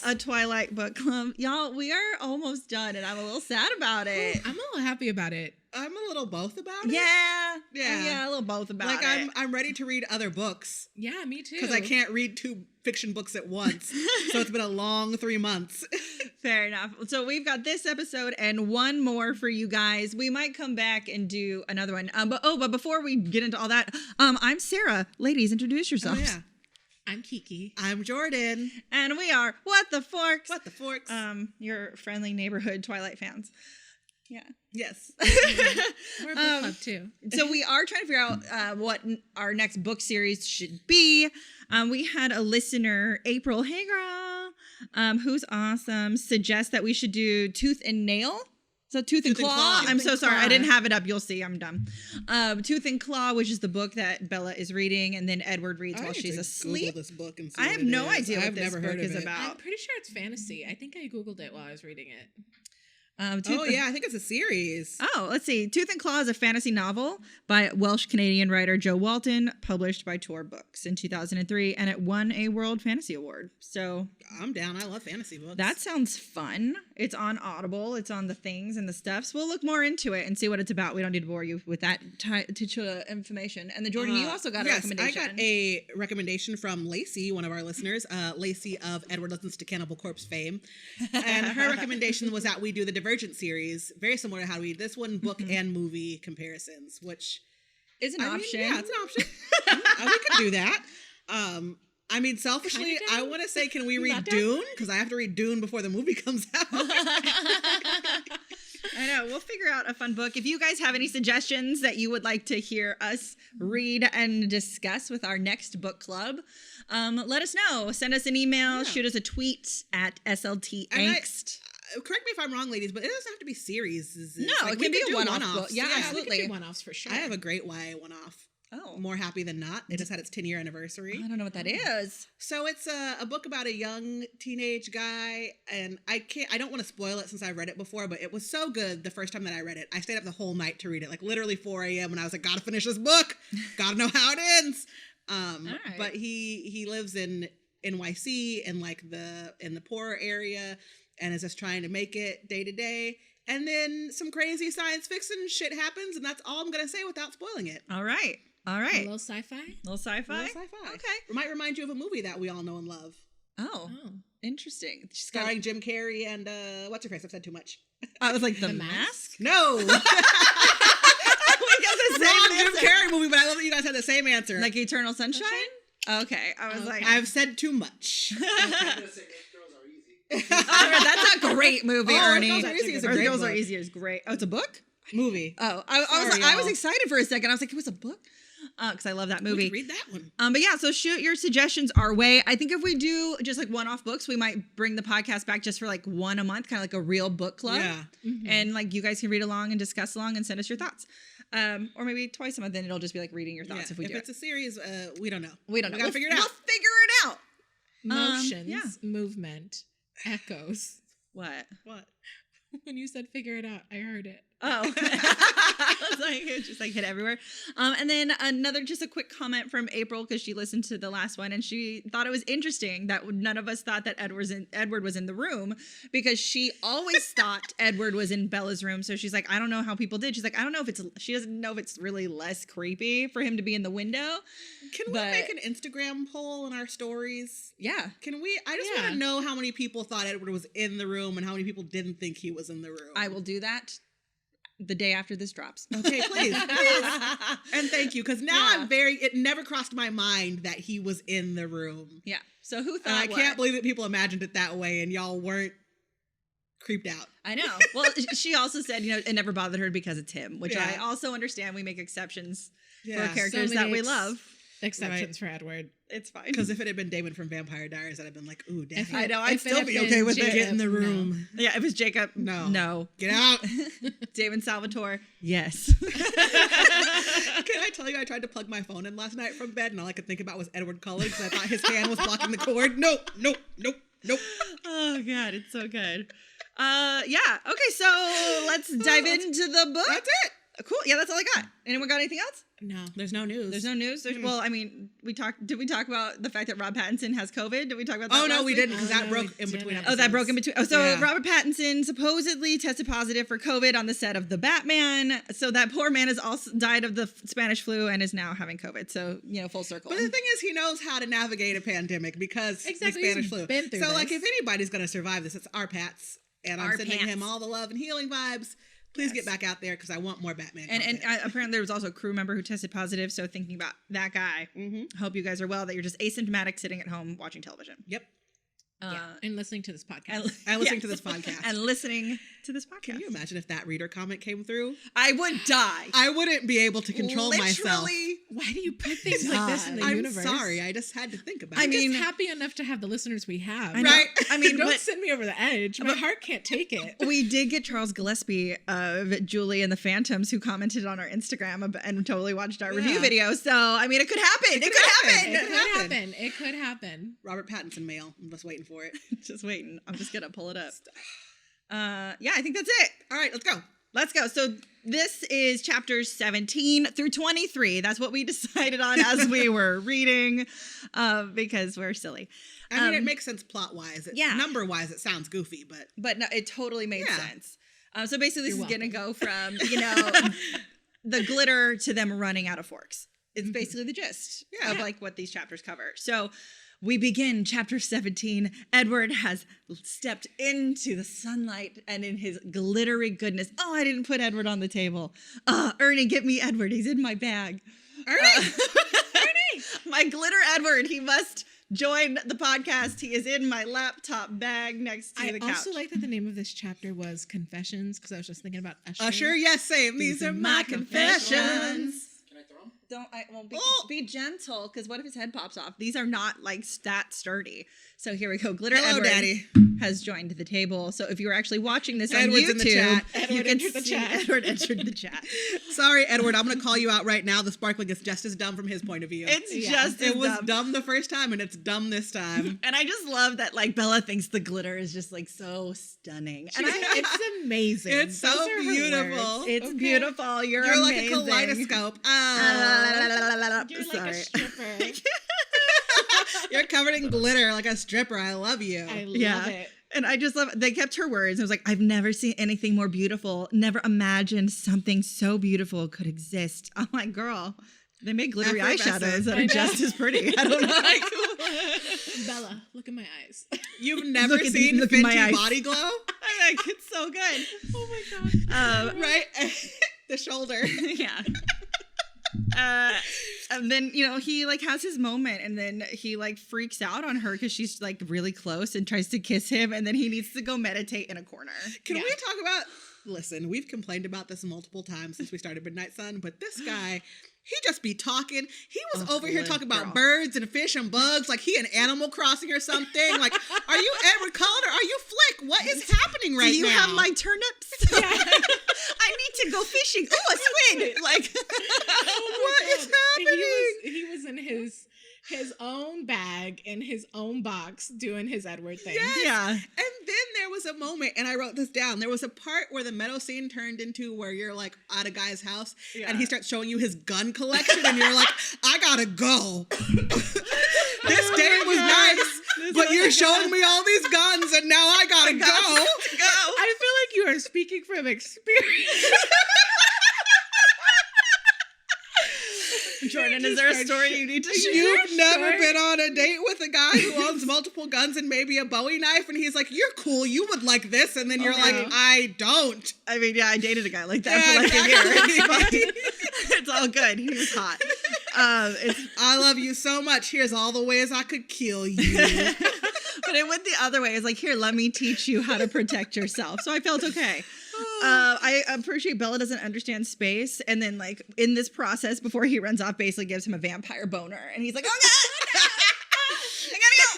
a Twilight Book Club. Y'all, we are almost done, and I'm a little sad about it. I'm a little happy about it. I'm a little both about it. Yeah, a little both about it. Like, I'm ready to read other books. Yeah, me too. Because I can't read 2 fiction books at once. So it's been a long 3 months. Fair enough. So we've got this episode and one more for you guys. We might come back and do another one. But before we get into all that, I'm Sarah. Ladies, introduce yourselves. Oh, yeah. I'm Keiki. I'm Jordan. And we are What the Forks. What the Forks? Your friendly neighborhood Twilight fans. Yeah. Yes. We're a book club too. So we are trying to figure out what our next book series should be. We had a listener, April, hey girl, who's awesome, suggest that we should do Tooth and Nail. So Tooth and Claw. I'm so sorry. I didn't have it up. You'll see. I'm dumb. Tooth and Claw, which is the book that Bella is reading, and then Edward reads while she's asleep. Google this book and see I have what it no is. idea what I've this never book heard of is it. about. I'm pretty sure it's fantasy. I think I Googled it while I was reading it. I think it's a series. Oh, let's see. Tooth and Claw is a fantasy novel by Welsh-Canadian writer Joe Walton, published by Tor Books in 2003, and it won a World Fantasy Award. So I'm down. I love fantasy books. that sounds fun. It's on Audible. It's on the things and the stuff. So we'll look more into it and see what it's about. We don't need to bore you with that titular information. And then Jordan, you also got a recommendation. I got a recommendation from Lacey, one of our listeners. Lacey of Edward Listens to Cannibal Corpse fame. And her recommendation was that we do the Divergent series, very similar to how we this one book and movie comparisons, which is an option. Yeah, it's an option. We could do that. I mean, selfishly, I want to say, can we read Dune? Because I have to read Dune before the movie comes out. I know. We'll figure out a fun book. If you guys have any suggestions that you would like to hear us read and discuss with our next book club, let us know. Send us an email. Shoot us a tweet at SLT Angst. Correct me if I'm wrong, ladies, but it doesn't have to be series. No, it can be a one-off book. Yeah, We absolutely. can do one-offs for sure. I have a great YA one-off. Oh. More Happy Than Not. It just had its 10-year anniversary. I don't know what that is. So it's a book about a young teenage guy, and I don't want to spoil it since I read it before, but it was so good the first time that I read it. I stayed up the whole night to read it, like literally 4 a.m. when I was like, gotta finish this book. Gotta know how it ends. Right. But he lives in NYC in the poorer area and is just trying to make it day to day. And then some crazy science fiction shit happens, and that's all I'm gonna say without spoiling it. All right. A little sci-fi? Little sci-fi? Okay. Okay. It might remind you of a movie that we all know and love. Oh. Interesting. Starring Jim Carrey and what's her face? I've said too much. I was like, The Mask? No. We got the Wrong same Jim Carrey movie, but I love that you guys had the same answer. Like Eternal Sunshine? Okay. I was like, I've said too much. that's a great movie, Ernie. Girls Are Easy is a great Girls Are book. Easy is great. Oh, it's a book? Movie. Oh, I was excited for a second. I was like, it was a book? Because I love that movie. Read that one. But yeah, so shoot your suggestions our way. I think if we do just like one-off books, we might bring the podcast back just for like one a month, kind of like a real book club. Yeah. Mm-hmm. And like you guys can read along and discuss along and send us your thoughts. Or maybe twice a month, then it'll just be like reading your thoughts if we do it's a series, we don't know. We don't know. We gotta figure it out. We'll figure it out. Motions, movement, echoes. What? When you said figure it out, I heard it. Oh, I was like, it just like hit everywhere. And then just a quick comment from April, because she listened to the last one and she thought it was interesting that none of us thought that Edward was in the room, because she always thought Edward was in Bella's room. So she's like, I don't know how people did. She's like, I don't know if she doesn't know if it's really less creepy for him to be in the window. Can we make an Instagram poll in our stories? Yeah. Can we? I just want to know how many people thought Edward was in the room and how many people didn't think he was in the room. I will do that the day after this drops. Okay, please. And thank you, because now it never crossed my mind that he was in the room. Yeah. So who thought And I can't believe that people imagined it that way and y'all weren't creeped out. I know. Well, she also said, it never bothered her because it's him, which I also understand. We make exceptions for characters that we love. Exceptions for Edward. It's fine. Because if it had been Damon from Vampire Diaries, I'd have been like, ooh, Daddy. I know. I'd still be okay with it. Get in the room. No. Yeah, if it's Jacob, no. Get out. David Salvatore, yes. Can I tell you, I tried to plug my phone in last night from bed, and all I could think about was Edward Cullen, because I thought his hand was blocking the cord. Nope. Oh, God, it's so good. Yeah. Okay, so let's dive into the book. That's it. Cool. Yeah, that's all I got. Anyone got anything else? No. There's no news. There's no news. Well, I mean, did we talk about the fact that Rob Pattinson has COVID? Did we talk about that? Oh no, last we week? didn't because that broke in between episodes. Oh, that broke in between. Oh, so Yeah. Robert Pattinson supposedly tested positive for COVID on the set of The Batman. So that poor man has also died of the Spanish flu and is now having COVID. So, full circle. But the thing is, he knows how to navigate a pandemic because the Spanish flu. Been through so, this. like, if anybody's going to survive this, it's our Pats. And I'm Our sending Pats. him all the love and healing vibes. Please get back out there because I want more Batman And content. apparently there was also a crew member who tested positive. So thinking about that guy, hope you guys are well, that you're just asymptomatic sitting at home watching television. Yep. And listening to this podcast. And listening to this podcast. And listening to this podcast. Can you imagine if that reader comment came through? I would die. I wouldn't be able to control myself. Literally. Why do you put things like this in the I'm universe? sorry. I just had to think about I it. mean- I'm just happy enough to have the listeners we have. I know. Right. I mean, Don't but send me over the edge. My heart can't take it. we did get Charles Gillespie of Julie and the Phantoms who commented on our Instagram and totally watched our review video. So, I mean, it could happen. It could happen. It could happen. It could happen. Robert Pattinson mail. I'm just waiting for it. Just waiting. I'm just going to pull it up. Yeah, I think that's it. All right, let's go. Let's go. So this is chapters 17 through 23. That's what we decided on as we were reading because we're silly. I mean, it makes sense plot-wise. Yeah. Number-wise, it sounds goofy, but... But no, it totally made sense. So basically, this You're is going to go from, the glitter to them running out of forks. It's basically the gist of like what these chapters cover. So we begin chapter 17. Edward has stepped into the sunlight and in his glittery goodness. Oh, I didn't put Edward on the table. Ernie, get me Edward. He's in my bag. Ernie! Ernie! My glitter Edward. He must join the podcast. He is in my laptop bag next to the couch. I also like that the name of this chapter was Confessions because I was just thinking about Usher. Usher, yes, same. These are my confessions. Can I throw them? Be gentle, because what if his head pops off? These are not like sturdy. So here we go. Glitter Hello, Edward Daddy. has joined the table. So if you were actually watching this on Edward's YouTube, in the chat. you Edward can entered the see chat. Edward entered the chat. Sorry, Edward, I'm going to call you out right now. The sparkling is just as dumb from his point of view. It's Yeah. just as It was dumb. dumb the first time, and it's dumb this time. And I just love that like Bella thinks the glitter is just like so stunning. And It's amazing. It's so Those are her beautiful. words. it's Okay. beautiful. You're like a amazing. kaleidoscope. You're like Sorry. a stripper. You're covered in glitter like a stripper. I love you. I love Yeah. it. And I just love they kept her words. I was like, I've never seen anything more beautiful. Never imagined something so beautiful could exist. I'm like, girl, they make glittery Effervescent. eyeshadows that are just as pretty. I don't know. Bella, look in my eyes. You've never Look seen in my Fenty eyes. body glow? I'm like, it's so good. Oh my god. Right? The shoulder. Yeah. And then, he like has his moment and then he like freaks out on her because she's like really close and tries to kiss him. And then he needs to go meditate in a corner. Can we talk about... Listen, we've complained about this multiple times since we started Midnight Sun, but this guy, he just be talking. He was over here talking about birds and fish and bugs like he an Animal Crossing or something. Like, are you Edward Cullen or are you Flick? What is happening right now? Do you have my turnips? Yeah. I need to go fishing. Oh, a squid! Like, What is happening? He was in his own bag in his own box doing his Edward thing. Yes. yeah. And then there was a moment, and I wrote this down. There was a part where the meadow scene turned into where you're like at a guy's house, and he starts showing you his gun collection, and you're like, I gotta go. This date was nice, but you're showing me all these guns, and now I gotta go. I feel like you are speaking from experience. Jordan, is there a story you need to share? You've never been on a date with a guy who owns multiple guns and maybe a Bowie knife, and he's like, you're cool, you would like this, and then you're like, I don't. I mean, yeah, I dated a guy like that for like exactly. a year. It's fine. It's all good. He was hot. I love you so much. Here's all the ways I could kill you. But it went the other way. It's like, here, let me teach you how to protect yourself. So I felt okay. I appreciate Bella doesn't understand space. And then, like, in this process, before he runs off, basically gives him a vampire boner. And he's like, oh, God! I gotta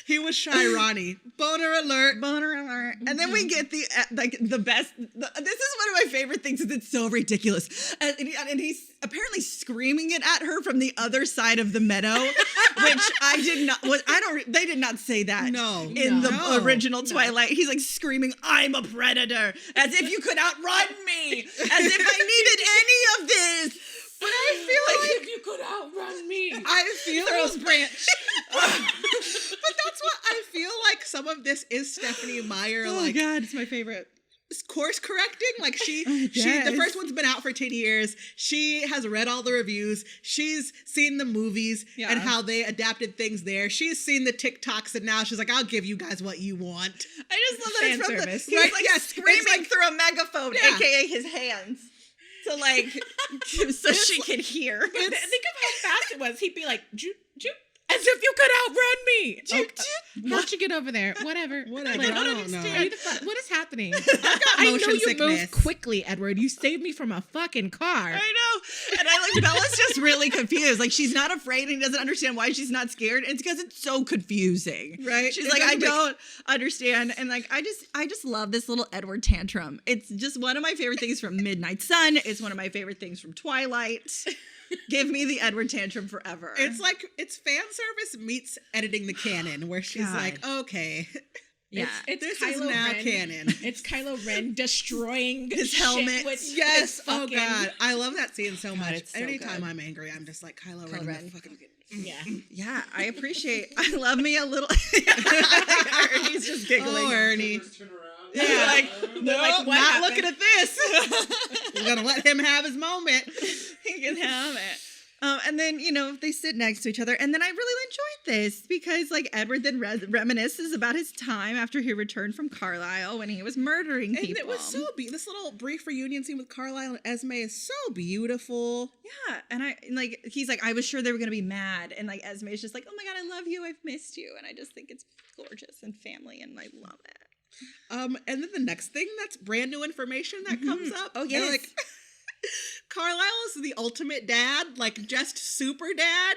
go! He was shy Ronnie. Boner alert. Boner alert. And then we get the best. This is one of my favorite things because it's so ridiculous. And he's apparently screaming it at her from the other side of the meadow, which I did not. They did not say that. No. In the original Twilight, he's like screaming, "I'm a predator," as if you could outrun me, as if I needed any of this. But I feel like if you could outrun me. I feel Throws branch. but that's what I feel like. Some of this is Stephenie Meyer. Oh like, God, it's my favorite. Course correcting. Like she Yes. the first one's been out for 10 years. She has read all the reviews. She's seen the movies and how they adapted things there. She's seen the TikToks and now she's like, I'll give you guys what you want. I just love that it's from service. he's Right, like yes, screaming it's like- through a megaphone, Yeah. aka his hands. So like, so she can hear. But think of how fast it was. He'd be like, "Joop, joop," as if you could outrun me. Why don't you get over there? Whatever. Whatever. Like, I don't know. Are you the what is happening? I know you move quickly, Edward. You saved me from a fucking car. I know. And I like Bella's just really confused. Like she's not afraid and doesn't understand why she's not scared. And it's because it's so confusing. Right. She's It like, I doesn't make- don't understand. And like I just love this little Edward tantrum. It's just one of my favorite things from Midnight Sun. It's one of my favorite things from Twilight. Give me the Edward tantrum forever. It's like it's fan service meets editing the canon, where she's God. like, okay, yeah. It's this Kylo is now Ren. canon. It's Kylo Ren destroying His shit helmet. with Yes. his Oh fucking- God, I love that scene so much. it's so Anytime good. I'm angry, I'm just like Kylo Kylo Ren. Ren. Fucking Yeah. Yeah, I appreciate. I love me a little. Ernie's just giggling. Oh, Ernie. Turn around. Yeah, like, They're like, nope, what not happened? looking at this. We're gonna let him have his moment. He can have it. And then, they sit next to each other. And then I really enjoyed this because, like, Edward then reminisces about his time after he returned from Carlisle when he was murdering And people. it was so this little brief reunion scene with Carlisle and Esme is so beautiful. Yeah. And he's like, I was sure they were going to be mad. And, like, Esme's just like, oh, my God, I love you. I've missed you. And I just think it's gorgeous and family. And I love it. And then the next thing that's brand new information that comes up. Oh, they're yes. like, Carlisle is the ultimate dad, like just super dad.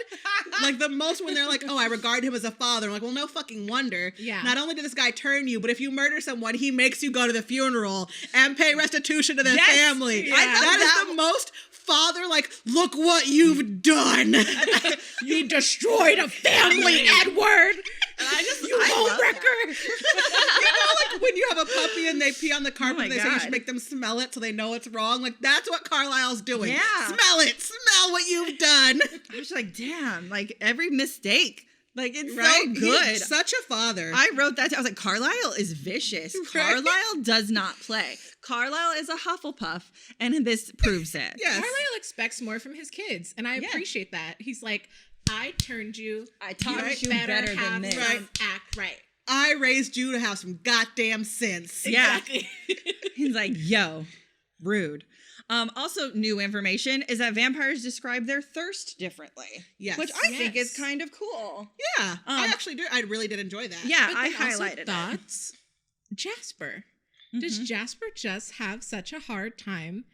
Like the most when they're like, oh, I regard him as a father. I'm like, well, no fucking wonder. Yeah. Not only did this guy turn you, but if you murder someone, he makes you go to the funeral and pay restitution to the Yes. family. Yeah. I thought That is the most father, like, look what you've done. You destroyed a family, Edward. And You I love homewrecker. You know, like when you have a puppy and they pee on the carpet my and they say you God. should make them smell it so they know it's wrong. Like that's what Carlisle's doing. Yeah. Smell it. Smell what you've done. I was like, damn, like every mistake. Like, it's Right? so good. He's such a father. I wrote that. I was like, Carlisle is vicious. Right? Carlisle does not play. Carlisle is a Hufflepuff, and this proves it. Yes. Carlisle expects more from his kids, and I Yeah. appreciate that. He's like, I turned you. I taught you better better have than this. some Right. act right. I raised you to have some goddamn sense. Yeah. Exactly. He's like, yo, rude. Also, new information is that vampires describe their thirst differently. Yes. Which I think is Yes. kind of cool. Yeah. I actually do. I really did enjoy that. Yeah, But I then also highlighted it. thoughts. Jasper. Does Mhm. Jasper just have such a hard time?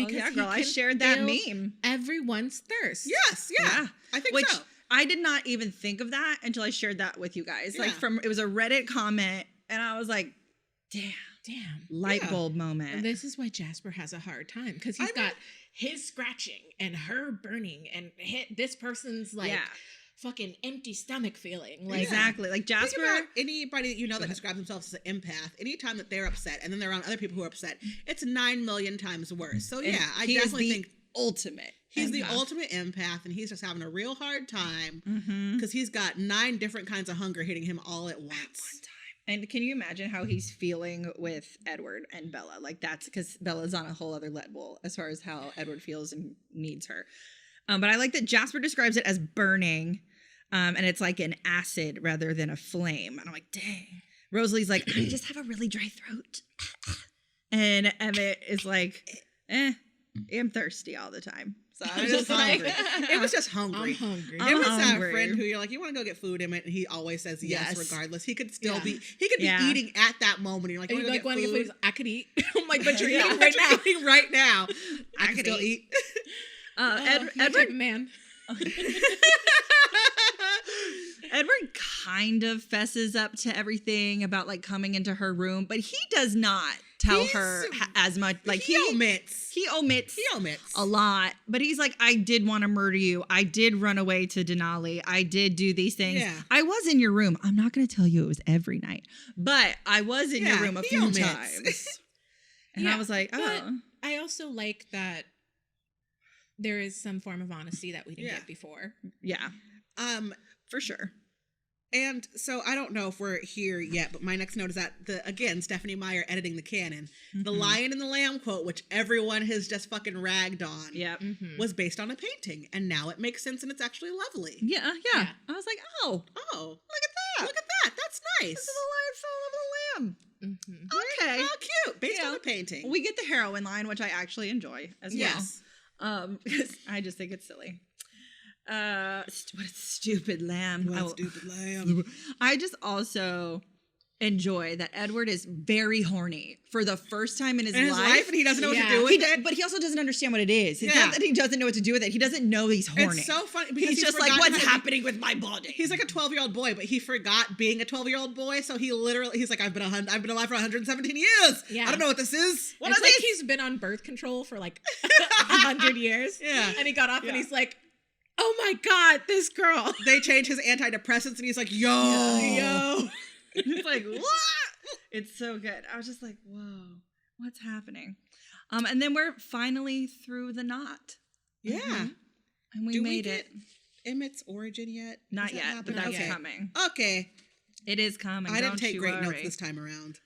Oh, yeah, he girl, I can shared that feel meme. Everyone's thirst. Yes. Yeah. Yeah. I think Which so. I did not even think of that until I shared that with you guys. Like Yeah. it was a Reddit comment, and I was like, damn, Damn. light Yeah. bulb And moment. this is why Jasper has a hard time because he's I mean- got his scratching and her burning and this person's like Yeah. fucking empty stomach feeling. Like Exactly. Like Think Jasper. about anybody that you know that describes themselves as an empath. Anytime that they're upset and then they're around other people who are upset, it's 9 million times worse. So and yeah, I he is definitely the think ultimate. he's the empath. ultimate empath and he's just having a real hard time Mhm. because he's got 9 different kinds of hunger hitting him all at once. And can you imagine how he's feeling with Edward and Bella? Like that's because Bella's on a whole other level as far as how Edward feels and needs her. But I like that Jasper describes it as burning, and it's like an acid rather than a flame. And I'm like, dang. Rosalie's like, I just have a really dry throat. And Emmett is like, I'm thirsty all the time. So I I'm was just just like, hungry. It was just I'm hungry. hungry. I'm Emmett's that hungry. friend who you're like, you want to go get food, Emmett, and he always says yes, Yes. regardless. He could still Yeah. be eating at that moment. You're like, And you you're want like, to "Wanna get get food? food?" I could eat. I'm like, but you're Yeah. eating right now. Eating right now. I can could still eat. eat. You're the type Edward of man. Edward kind of fesses up to everything about like coming into her room, but he does not tell her as much. Like he omits a lot, but he's like, I did want to murder you. I did run away to Denali. I did do these things. Yeah. I was in your room. I'm not going to tell you it was every night, but I was in your room a few times. And I was like, oh. I also like that there is some form of honesty that we didn't get before. Yeah. For sure. And so I don't know if we're here yet, but my next note is that Stephenie Meyer editing the canon. The Lion and the Lamb quote, which everyone has just fucking ragged on, was based on a painting. And now it makes sense and it's actually lovely. Yeah. I was like, oh, look at that. That's nice. This is the Lion Fall of the Lamb. Okay. How cute. Based on a painting. We get the heroine line, which I actually enjoy as well. Yes. Because I just think it's silly. What a stupid lamb. I just also enjoy that Edward is very horny for the first time in his life, and he doesn't know what to do with it. But he also doesn't understand what it is. It's not that he doesn't know what to do with it. He doesn't know he's horny. It's so funny because he's just like, what's happening with my body? He's like a 12-year-old boy, but he forgot being a 12-year-old boy. So he's like, I've been alive for 117 years. Yeah. I don't know what this is. It's like he's been on birth control for like 100 years. Yeah. And he got off and he's like, oh my God, this girl. They changed his antidepressants and he's like, yo. It's like, what? It's so good. I was just like, whoa, what's happening? And then we're finally through the knot. Yeah. And we made it. Emmett's origin yet? Not yet, but that's coming. Okay. It is coming. I didn't take great notes this time around.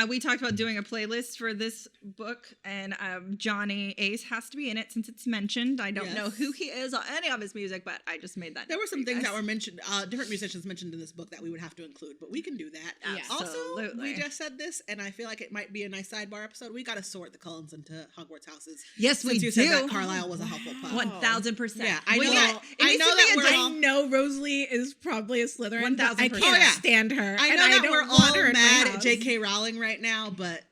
We talked about doing a playlist for this book, and Johnny Ace has to be in it since it's mentioned. I don't know who he is or any of his music, but I just made that. There were some things that were mentioned, different musicians mentioned in this book that we would have to include, but we can do that. Absolutely. Also, we just said this, and I feel like it might be a nice sidebar episode. We got to sort the Cullens into Hogwarts houses. Yes, we do. Said that Carlisle was a Hufflepuff. 1,000%. Yeah, I know Rosalie is probably a Slytherin. 1,000%. I can't stand her. I know that we're all mad at J.K. Rowling right now, but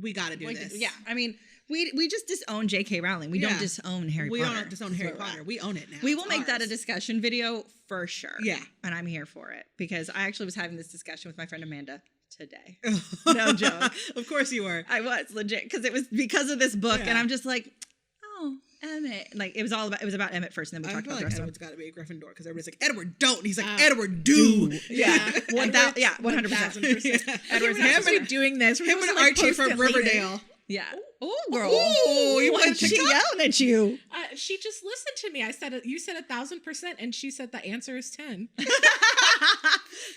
we got to do this. Yeah, I mean, we just disown J.K. Rowling. We don't disown Harry Potter. We don't disown Harry Potter. We own it now. We will make that a discussion video for sure. Yeah. And I'm here for it because I actually was having this discussion with my friend Amanda today. No joke. Of course you were. I was legit because it was because of this book, and I'm just like, oh, Emmett. Like it was about Emmett first, and then we talked about the rest of them. Edward's got to be a Gryffindor because everybody's like, Edward don't. And he's like, Edward do. Yeah. 100%. Edward's supposed to be doing this. Him and Archie from Riverdale. Yeah. Oh, girl. Oh, you went she yelling at you. She just listened to me. I said you said 1,000%, and she said the answer is 10.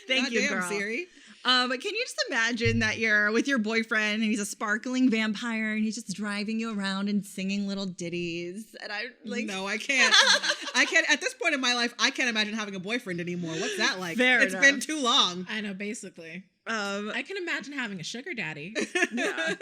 Thank you, girl. Siri. But can you just imagine that you're with your boyfriend and he's a sparkling vampire and he's just driving you around and singing little ditties? And I like, no, I can't. I can't. At this point in my life, I can't imagine having a boyfriend anymore. What's that like? It's been too long. I know, basically. I can imagine having a sugar daddy. Yeah.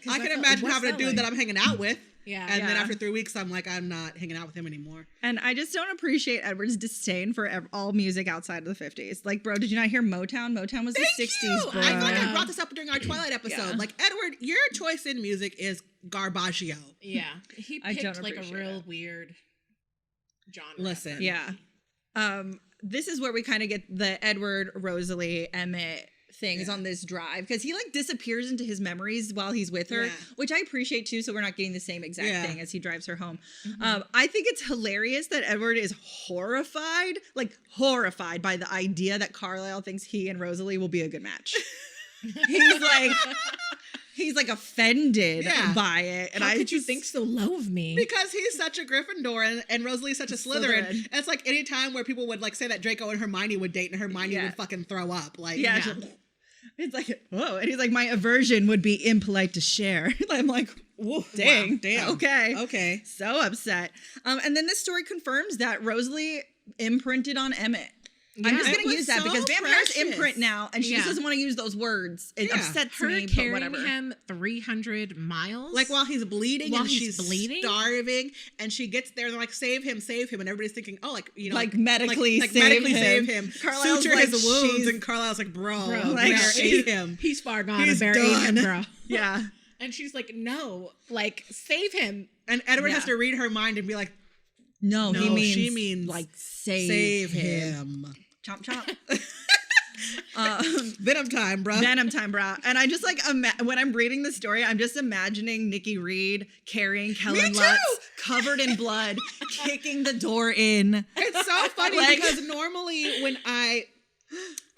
I can imagine having a dude that I'm hanging out with. Yeah. And then after 3 weeks, I'm like, I'm not hanging out with him anymore. And I just don't appreciate Edward's disdain for all music outside of the 50s. Like, bro, did you not hear Motown? Motown was the 60s, bro. I feel like I brought this up during our Twilight episode. Yeah. Like, Edward, your choice in music is garbaggio. Yeah. He picked like a real weird genre. Listen. Yeah. This is where we kind of get the Edward, Rosalie, Emmett things on this drive because he like disappears into his memories while he's with her, which I appreciate too, so we're not getting the same exact thing as he drives her home. I think it's hilarious that Edward is horrified by the idea that Carlisle thinks he and Rosalie will be a good match. He's like offended by it. And How could you think so low of me? Because he's such a Gryffindor and Rosalie's such a Slytherin. And it's like any time where people would like say that Draco and Hermione would date and Hermione would fucking throw up. Like, it's like, whoa. And he's like, my aversion would be impolite to share. I'm like, whoa, dang. Wow, damn. Okay. So upset. And then this story confirms that Rosalie imprinted on Emmett. Yeah, I'm just going to use that because vampires imprint now, and she just doesn't want to use those words. It upsets me, but whatever. Carrying him 300 miles. Like while he's bleeding and she's starving, and she gets there and they're like, save him, and everybody's thinking, oh, like, you know. Like medically save him. Carlisle's suture his wounds, and Carlisle's like, bro like, save him. He's far gone and bury him, bro. Yeah. And she's like, no, like, save him. And Edward has to read her mind and be like, No, she means like save him. Chomp, chomp. Venom time, bro. Venom time, bro. And I just like, when I'm reading the story, I'm just imagining Nikki Reed carrying Kellen Lutz covered in blood, kicking the door in. It's so funny because normally when I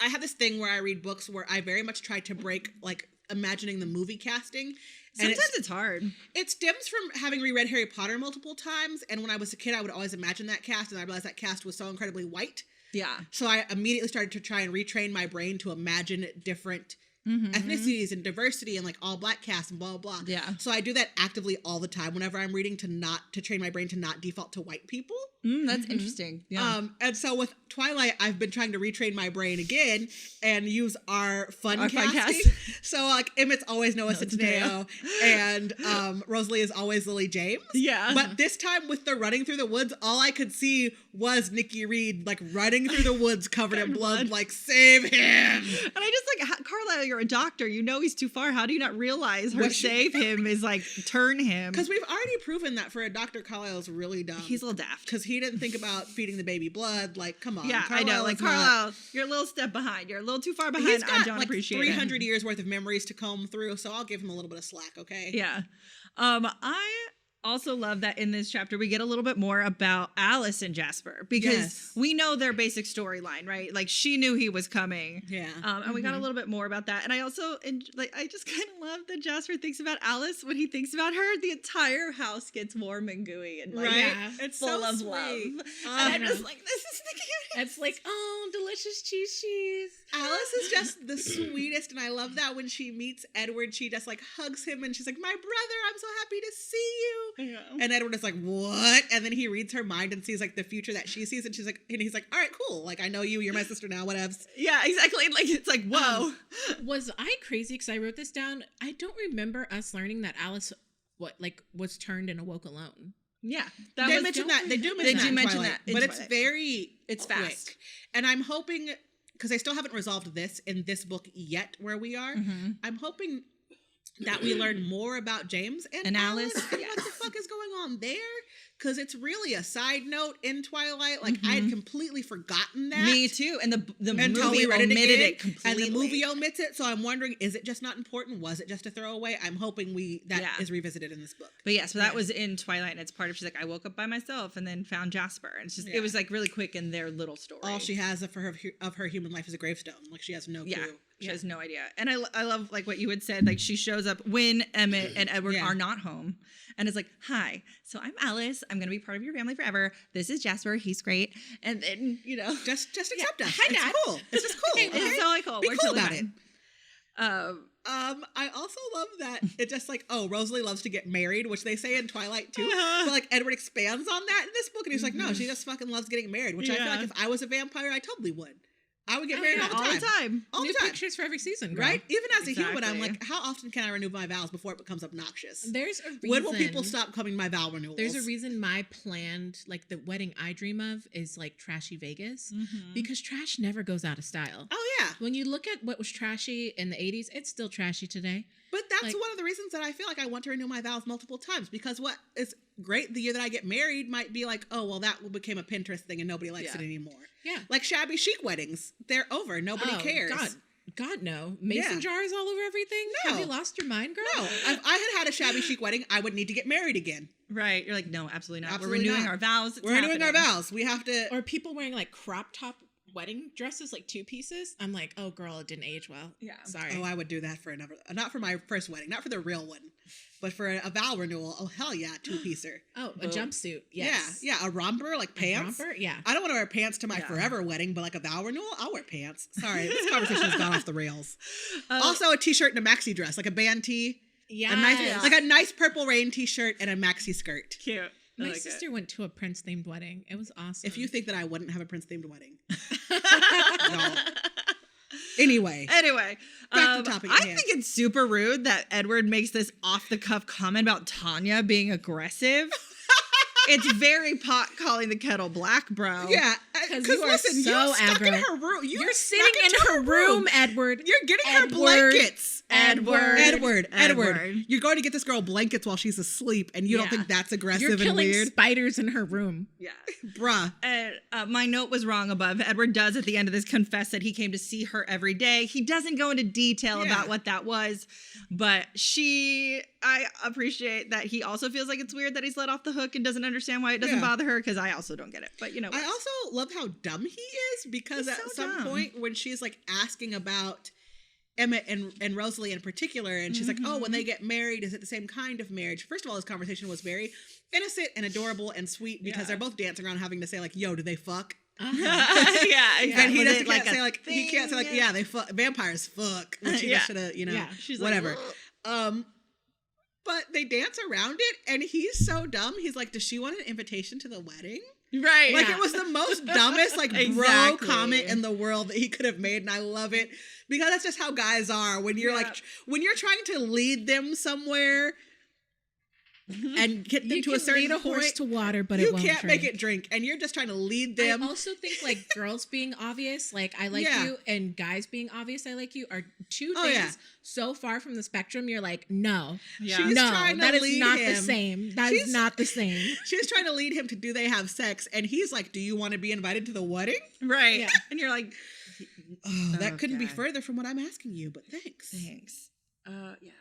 have this thing where I read books where I very much try to break like imagining the movie casting. Sometimes it's hard. It stems from having reread Harry Potter multiple times. And when I was a kid, I would always imagine that cast. And I realized that cast was so incredibly white. Yeah. So I immediately started to try and retrain my brain to imagine different ethnicities and diversity and like all black cast and blah, blah, blah. Yeah. So I do that actively all the time whenever I'm reading to train my brain to not default to white people. That's interesting. Yeah. And so with Twilight, I've been trying to retrain my brain again and use our fun casting. So like Emmett's always Noah Centineo and Rosalie is always Lily James. Yeah. But this time with the running through the woods, all I could see was Nikki Reed like running through the woods covered in blood, like save him. And I just like, Carlisle, you're a doctor. You know he's too far. How do you not realize her save him is like turn him? Because we've already proven that for a doctor, Carlisle's really dumb. He's a little daft. Because he didn't think about feeding the baby blood. Like, come on. Yeah, I know. Like, Carlisle, you're a little step behind. You're a little too far behind. He's got, I don't like, appreciate 300 years worth of memories to comb through, so I'll give him a little bit of slack, okay? Yeah. I also love that in this chapter we get a little bit more about Alice and Jasper because we know their basic storyline, right? Like she knew he was coming. Yeah. And we got a little bit more about that. And I also I just kind of love that Jasper thinks about Alice when he thinks about her. The entire house gets warm and gooey and like It's full so of sweet. love. And I'm just like, this is the cutest. It's like, oh, delicious cheese. Alice is just the sweetest, and I love that when she meets Edward, she just like hugs him and she's like, my brother, I'm so happy to see you. Yeah. And Edward is like, what? And then he reads her mind and sees like the future that she sees, and she's like, and he's like, all right, cool. Like, I know you, you're my sister now, whatevs. Yeah, exactly. Like it's like, whoa. Was I crazy because I wrote this down? I don't remember us learning that Alice was turned and awoke alone. Yeah, They do mention that in Twilight, in but Twilight. it's fast. quick. And I'm hoping, because I still haven't resolved this in this book yet where we are, I'm hoping that we learn more about James and Alice and what the fuck is going on there. Because it's really a side note in Twilight. Like, I had completely forgotten that. Me too. And the Until movie we read omitted again, it completely. And the movie omits it. So I'm wondering, is it just not important? Was it just a throwaway? I'm hoping that is revisited in this book. But yeah, so that was in Twilight, and it's part of, she's like, I woke up by myself and then found Jasper. And it's just, it was like really quick in their little story. All she has of her human life is a gravestone. Like, she has no clue. Yeah. She has no idea. And I love like what you had said, like she shows up when Emmett and Edward are not home and is like, hi, so I'm Alice. I'm going to be part of your family forever. This is Jasper. He's great. And then, just accept us. Hi, Dad. It's cool. It's just cool. Okay? It's totally cool. Be We're cool totally about fine. it. I also love that it's just like, oh, Rosalie loves to get married, which they say in Twilight too. But like Edward expands on that in this book, and he's like, no, she just fucking loves getting married, which I feel like if I was a vampire, I totally would. I would get married all the time. New pictures for every season, girl. Right? Even as a human, I'm like, how often can I renew my vows before it becomes obnoxious? There's a reason. When will people stop coming my vow renewals? There's a reason my planned, like the wedding I dream of is like trashy Vegas because trash never goes out of style. Oh yeah. When you look at what was trashy in the 80s, it's still trashy today. But that's one of the reasons that I feel like I want to renew my vows multiple times, because what is great the year that I get married might be like, oh, well, that became a Pinterest thing and nobody likes it anymore. Yeah. Like shabby chic weddings. They're over. Nobody cares. God, no. Mason jars all over everything? No. Have you lost your mind, girl? No. If I had a shabby chic wedding, I would need to get married again. Right. You're like, no, absolutely not. Absolutely We're renewing not. our vows. We're renewing our vows. We have to. Or people wearing like crop top wedding dresses, like 2 pieces. I'm like, oh girl, it didn't age well. Yeah. Sorry. Oh, I would do that for another, not for my first wedding, not for the real one, but for a vow renewal. Oh, hell yeah, 2-piecer. Oh, a jumpsuit. Yes. Yeah. A romper, like pants. A romper? Yeah. I don't want to wear pants to my forever wedding, but like a vow renewal, I'll wear pants. Sorry, this conversation has gone off the rails. Also, a t-shirt and a maxi dress, like a band tee. Yeah. Like a nice Purple Rain t-shirt and a maxi skirt. Cute. My sister went to a Prince-themed wedding. It was awesome. If you think that I wouldn't have a Prince-themed wedding. No. Anyway. Back to the topic at hand. I think it's super rude that Edward makes this off-the-cuff comment about Tanya being aggressive. It's very pot calling the kettle black, bro. Yeah. Because you are so you're stuck aggro. in her room. You're sitting in her room, Edward. You're getting her blankets. Edward. You're going to get this girl blankets while she's asleep, and you don't think that's aggressive You're and killing weird? spiders in her room. Yeah. Bruh. And my note was wrong above. Edward does at the end of this confess that he came to see her every day. He doesn't go into detail about what that was, but I appreciate that he also feels like it's weird that he's let off the hook and doesn't understand why it doesn't bother her, because I also don't get it. But you know what? I also love how dumb he is, because He's at so some dumb. point when she's like asking about Emmett and Rosalie in particular, and she's like, oh, when they get married, is it the same kind of marriage? First of all, this conversation was very innocent and adorable and sweet, because they're both dancing around having to say like, yo, do they fuck? Yeah, exactly. And he Was doesn't it like can't a say like thing? he can't say like they fuck, vampires fuck, which he just should have, you know, She's whatever. Like, But they dance around it, and he's so dumb. He's like, does she want an invitation to the wedding? right. Like it was the most dumbest like bro Exactly. comment in the world that he could have made, and I love it because that's just how guys are when you're like when you're trying to lead them somewhere and get them You to a can certain lead a horse point. to water, but You it won't can't drink. make it drink, and you're just trying to lead them. I also think like girls being obvious, like I like you, and guys being obvious, I like you, are two things so far from the spectrum. You're like, no, She's no, trying to that is lead not him. the same. That is not the same. She's trying to lead him to do they have sex, and he's like, do you want to be invited to the wedding? Right. Yeah. And you're like, Oh, that couldn't be God. further from what I'm asking you, but thanks. thanks. Yeah.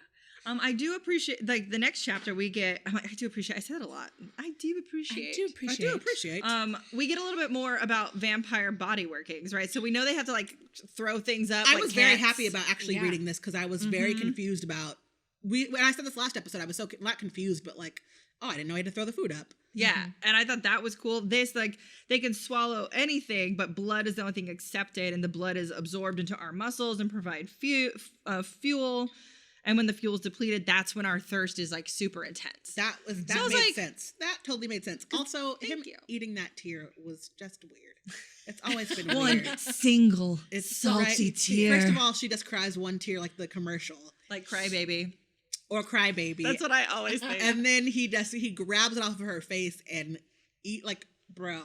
I do appreciate, like, the next chapter we get, I do appreciate, I said it a lot. I do appreciate. I do appreciate. We get a little bit more about vampire body workings, right? So we know they have to, like, throw things up. I like was very cats. happy about actually reading this, because I was very confused about, when I said this last episode, I was so, not confused, but like, oh, I didn't know I had to throw the food up. Yeah, and I thought that was cool. This, like, they can swallow anything, but blood is the only thing accepted, and the blood is absorbed into our muscles and provide fuel. And when the fuel's depleted, that's when our thirst is like super intense. That made sense. That totally made sense. Also, him eating that tear was just weird. It's always been weird. One single It's salty tear. First of all, she just cries one tear like the commercial. Like Crybaby. Or Crybaby. That's what I always think. And then he grabs it off of her face and eat like, bro.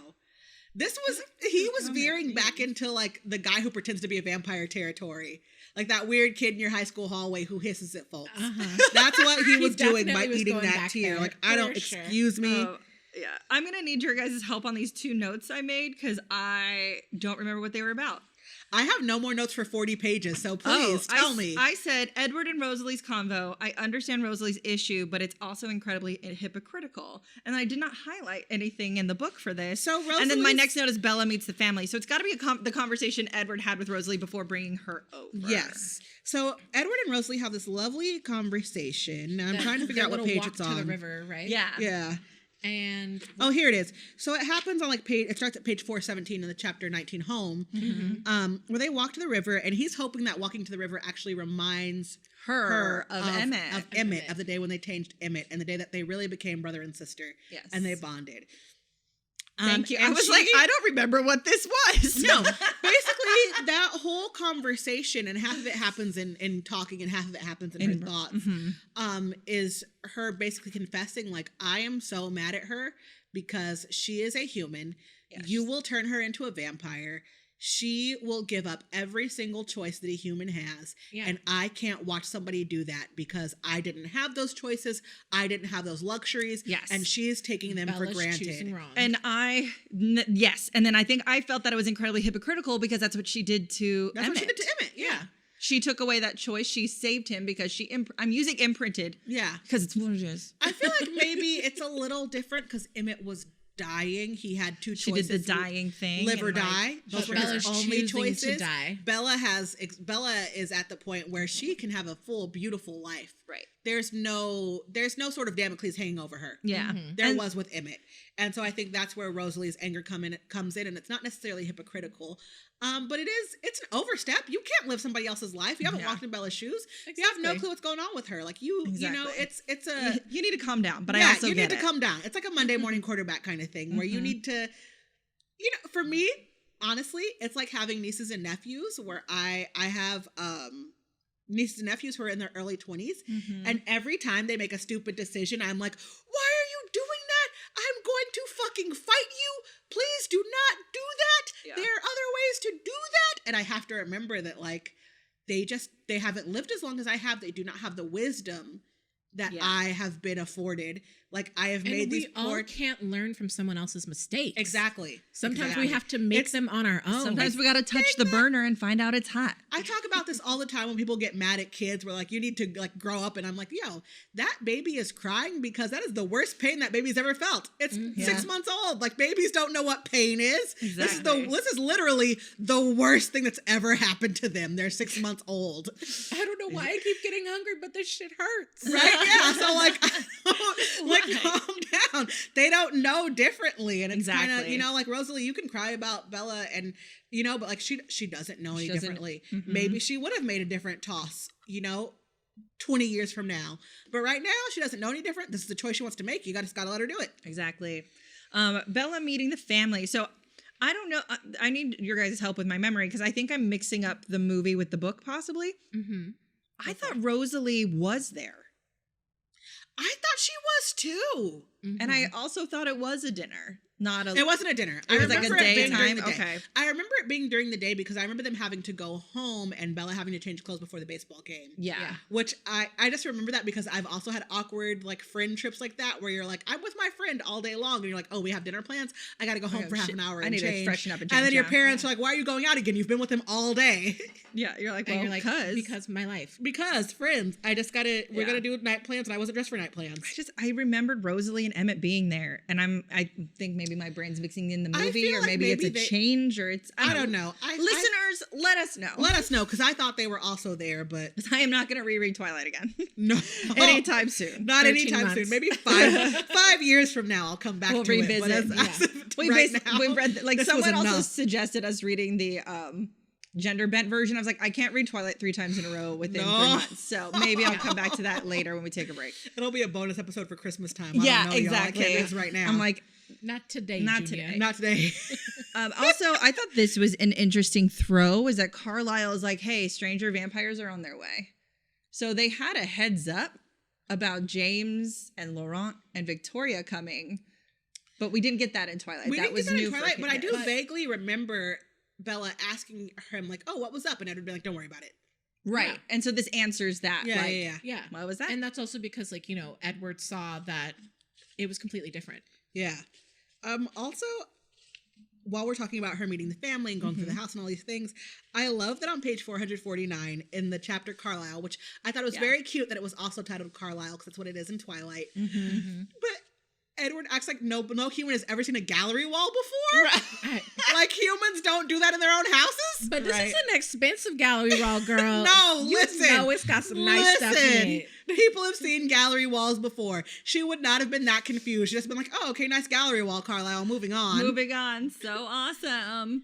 He was veering back into like the guy who pretends to be a vampire territory. Like that weird kid in your high school hallway who hisses at folks. That's what he was doing by eating that tear. There, like, I don't, excuse me. Yeah. I'm going to need your guys' help on these two notes I made, because I don't remember what they were about. I have no more notes for 40 pages, so please tell me. I said Edward and Rosalie's convo. I understand Rosalie's issue, but it's also incredibly hypocritical. And I did not highlight anything in the book for this. So and then my next note is Bella meets the family. So it's got to be the conversation Edward had with Rosalie before bringing her over. Yes. So Edward and Rosalie have this lovely conversation. Now I'm trying to figure out what page it's on. To the river, right? Yeah. Yeah. And here it is. So it happens on it starts at page 417 in the chapter 19 home, where they walk to the river, and he's hoping that walking to the river actually reminds her of Emmett, of the day when they changed Emmett, and the day that they really became brother and sister. Yes. And they bonded. Thank you. I was like, I don't remember what this was. No, basically that whole conversation, and half of it happens in talking and half of it happens in her thoughts, is her basically confessing, like, I am so mad at her because she is a human. Yes. You will turn her into a vampire. She will give up every single choice that a human has. Yeah. And I can't watch somebody do that because I didn't have those choices. I didn't have those luxuries. Yes. And she is taking them for granted. Choosing wrong. And yes. And then I think I felt that it was incredibly hypocritical because that's what she did to Emmett. That's what she did to Emmett. Yeah. She took away that choice. She saved him because I'm using imprinted. Yeah. Because it's what it is. I feel like maybe it's a little different because Emmett was dying. He had two choices. She did the dying thing. Live or die. Those were his only choices. To die. Bella is at the point where she can have a full, beautiful life. Right. There's no sort of Damocles hanging over her. Yeah. There was with Emmett. And so I think that's where Rosalie's anger comes in, and it's not necessarily hypocritical. But it's an overstep. You can't live somebody else's life. You haven't walked in Bella's shoes. Exactly. You have no clue what's going on with her. Like you know, it's you need to calm down. But I also you need to calm down. It's like a Monday morning quarterback kind of thing where you need to, for me, honestly, it's like having nieces and nephews where I have nieces and nephews who are in their early 20s, and every time they make a stupid decision, I'm like, why are you doing that? I'm going to fucking fight you. Please do not do that. Yeah. There are other ways to do that. And I have to remember that, like, they haven't lived as long as I have. They do not have the wisdom that I have been afforded. Like, I have made these poor... all can't learn from someone else's mistakes. Exactly. Sometimes we have to make them on our own. Sometimes we got to touch the burner and find out it's hot. I talk about this all the time when people get mad at kids. We're like, you need to like grow up. And I'm like, yo, that baby is crying because that is the worst pain that baby's ever felt. It's 6 months old. Like, babies don't know what pain is. Exactly. This is literally the worst thing that's ever happened to them. They're 6 months old. I don't know why I keep getting hungry, but this shit hurts. Right? Yeah. So like calm down. They don't know differently. And it's kind of, like Rosalie, you can cry about Bella and, but like she doesn't know any differently. Mm-hmm. Maybe she would have made a different toss, 20 years from now. But right now she doesn't know any different. This is the choice she wants to make. You just got to let her do it. Exactly. Bella meeting the family. So I don't know. I need your guys' help with my memory because I think I'm mixing up the movie with the book possibly. Mm-hmm. I thought Rosalie was there. I thought she was too. Mm-hmm. And I also thought it was a dinner. It wasn't a dinner. It was like a daytime. Okay. I remember it being during the day because I remember them having to go home and Bella having to change clothes before the baseball game. Yeah. Which I just remember that because I've also had awkward like friend trips like that where you're like, I'm with my friend all day long and you're like, oh, we have dinner plans. I got to go home for half an hour and change. I need to freshen up and change. And then your parents are like, why are you going out again? You've been with him all day. Yeah. You're like, well, because my life. Because friends, we're going to do night plans and I wasn't dressed for night plans. I remembered Rosalie and Emmett being there and I think maybe my brain's mixing in the movie or maybe it's a change or it's I don't know. Listeners, let us know. Let us know because I thought they were also there, but I am not going to reread Twilight again. No, anytime soon. Not anytime soon. Maybe 5 years from now I'll come back to revisit it. We've read like someone also suggested us reading the gender bent version. I was like, I can't read Twilight 3 times in a row within 3 months. So maybe I'll come back to that later when we take a break. It'll be a bonus episode for Christmas time. Exactly. I can't do this right now. I'm like, not today. Not today. Also, I thought this was an interesting throw is that Carlisle is like, hey, stranger vampires are on their way. So they had a heads up about James and Laurent and Victoria coming, but we didn't get that in Twilight. That was new for Twilight, but I do vaguely remember Bella asking him like, oh, what was up? And Edward being like, don't worry about it. Right. Yeah. And so this answers that. Yeah. What was that? And that's also because Edward saw that it was completely different. Yeah. Also, while we're talking about her meeting the family and going through the house and all these things, I love that on page 449 in the chapter Carlisle, which I thought it was very cute that it was also titled Carlisle because that's what it is in Twilight. Mm-hmm. But Edward acts like no human has ever seen a gallery wall before. Right. Like humans don't do that in their own houses. But this is an expensive gallery wall, girl. No, listen. You know it's got some nice stuff in it. People have seen gallery walls before. She would not have been that confused. She'd just been like, oh, okay, nice gallery wall, Carlisle. Moving on. So awesome.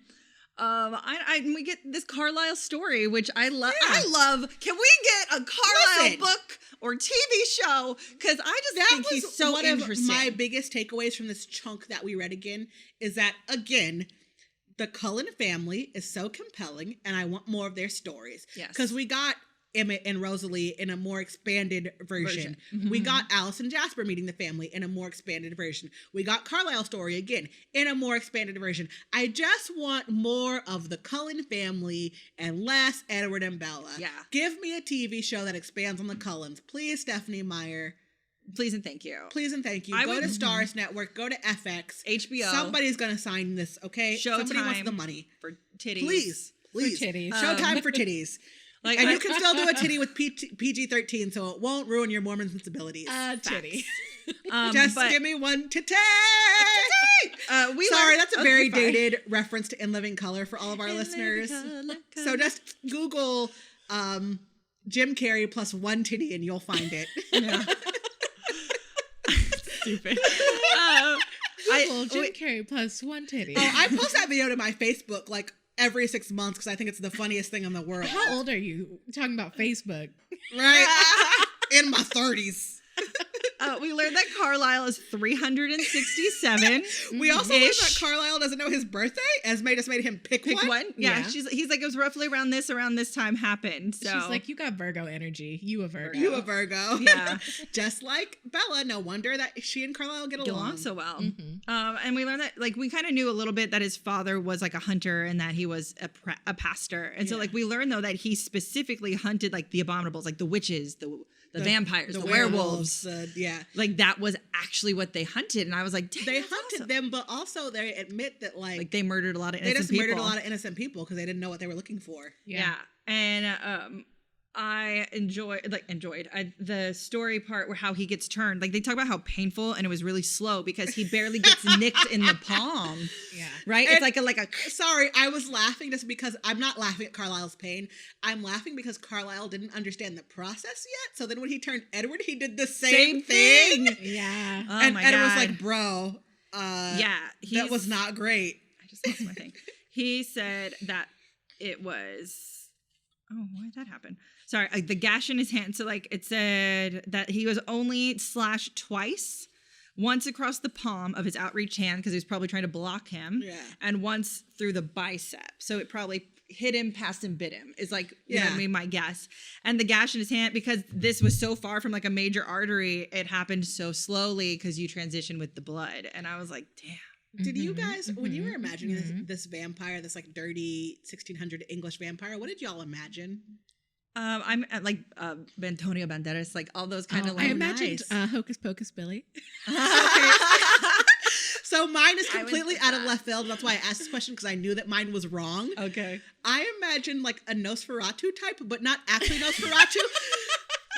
We get this Carlisle story, which I love. Yeah. I love. Can we get a Carlisle book or TV show? Because I just think he's so interesting. One of my biggest takeaways from this chunk that we read again is that, again, the Cullen family is so compelling, and I want more of their stories. Yes. Because we got Emmett and Rosalie in a more expanded version. Mm-hmm. We got Alice and Jasper meeting the family in a more expanded version. We got Carlisle's story again in a more expanded version. I just want more of the Cullen family and less Edward and Bella. Yeah. Give me a TV show that expands on the Cullens. Please, Stephenie Meyer. Please and thank you. Go to Starz Network. Go to FX. HBO. Somebody's going to sign this, okay? Somebody wants the money. For titties. Please. For titties. Showtime for titties. And you can still do a titty with PG-13, so it won't ruin your Mormon sensibilities. Titty. Give me one titty. That's a very dated reference to In Living Color for all of our listeners. So just Google Jim Carrey plus one titty and you'll find it. Yeah. Stupid. Jim Carrey plus one titty. Oh, I post that video to my Facebook like every 6 months because I think it's the funniest thing in the world. How old are you? Talking about Facebook. Right? In my 30s. We learned that Carlisle is 367. We also learned that Carlisle doesn't know his birthday. Esme just made him pick one. Yeah. He's like, it was roughly around this time happened. So she's like, you got Virgo energy. You a Virgo. You a Virgo. Yeah. Just like Bella. No wonder that she and Carlisle get along so well. Mm-hmm. And we learned that, like, we kind of knew a little bit that his father was like a hunter and that he was a pastor. And so, like, we learned though that he specifically hunted like the abominables, like the witches, the vampires, the werewolves. Like that was actually what they hunted. And I was like, dang, they hunted them, but also they admit that like they murdered a lot of innocent people. Murdered a lot of innocent people because they didn't know what they were looking for. Yeah. And I enjoyed the story part where how he gets turned. Like they talk about how painful and it was really slow because he barely gets nicked in the palm. Yeah. Right? And it's like a sorry, I was laughing just because I'm not laughing at Carlisle's pain. I'm laughing because Carlisle didn't understand the process yet. So then when he turned Edward, he did the same thing. Yeah. Oh and my Edward God. was like, bro, that was not great. I just lost my thing. He said that it was, why did that happen? Sorry, the gash in his hand. So like it said that he was only slashed twice. Once across the palm of his outreached hand because he was probably trying to block him. Yeah. And once through the bicep. So it probably hit him, passed him, bit him. Is like, you know what I mean, my guess. And the gash in his hand, because this was so far from like a major artery, it happened so slowly because you transition with the blood. And I was like, damn. Did you guys, when you were imagining this vampire, this like dirty 1600 English vampire, what did y'all imagine? I'm like Antonio Banderas, like all those kind of like. I imagined Hocus Pocus Billy. Okay. So mine is completely out of left field. That's why I asked this question because I knew that mine was wrong. Okay. I imagined like a Nosferatu type, but not actually Nosferatu.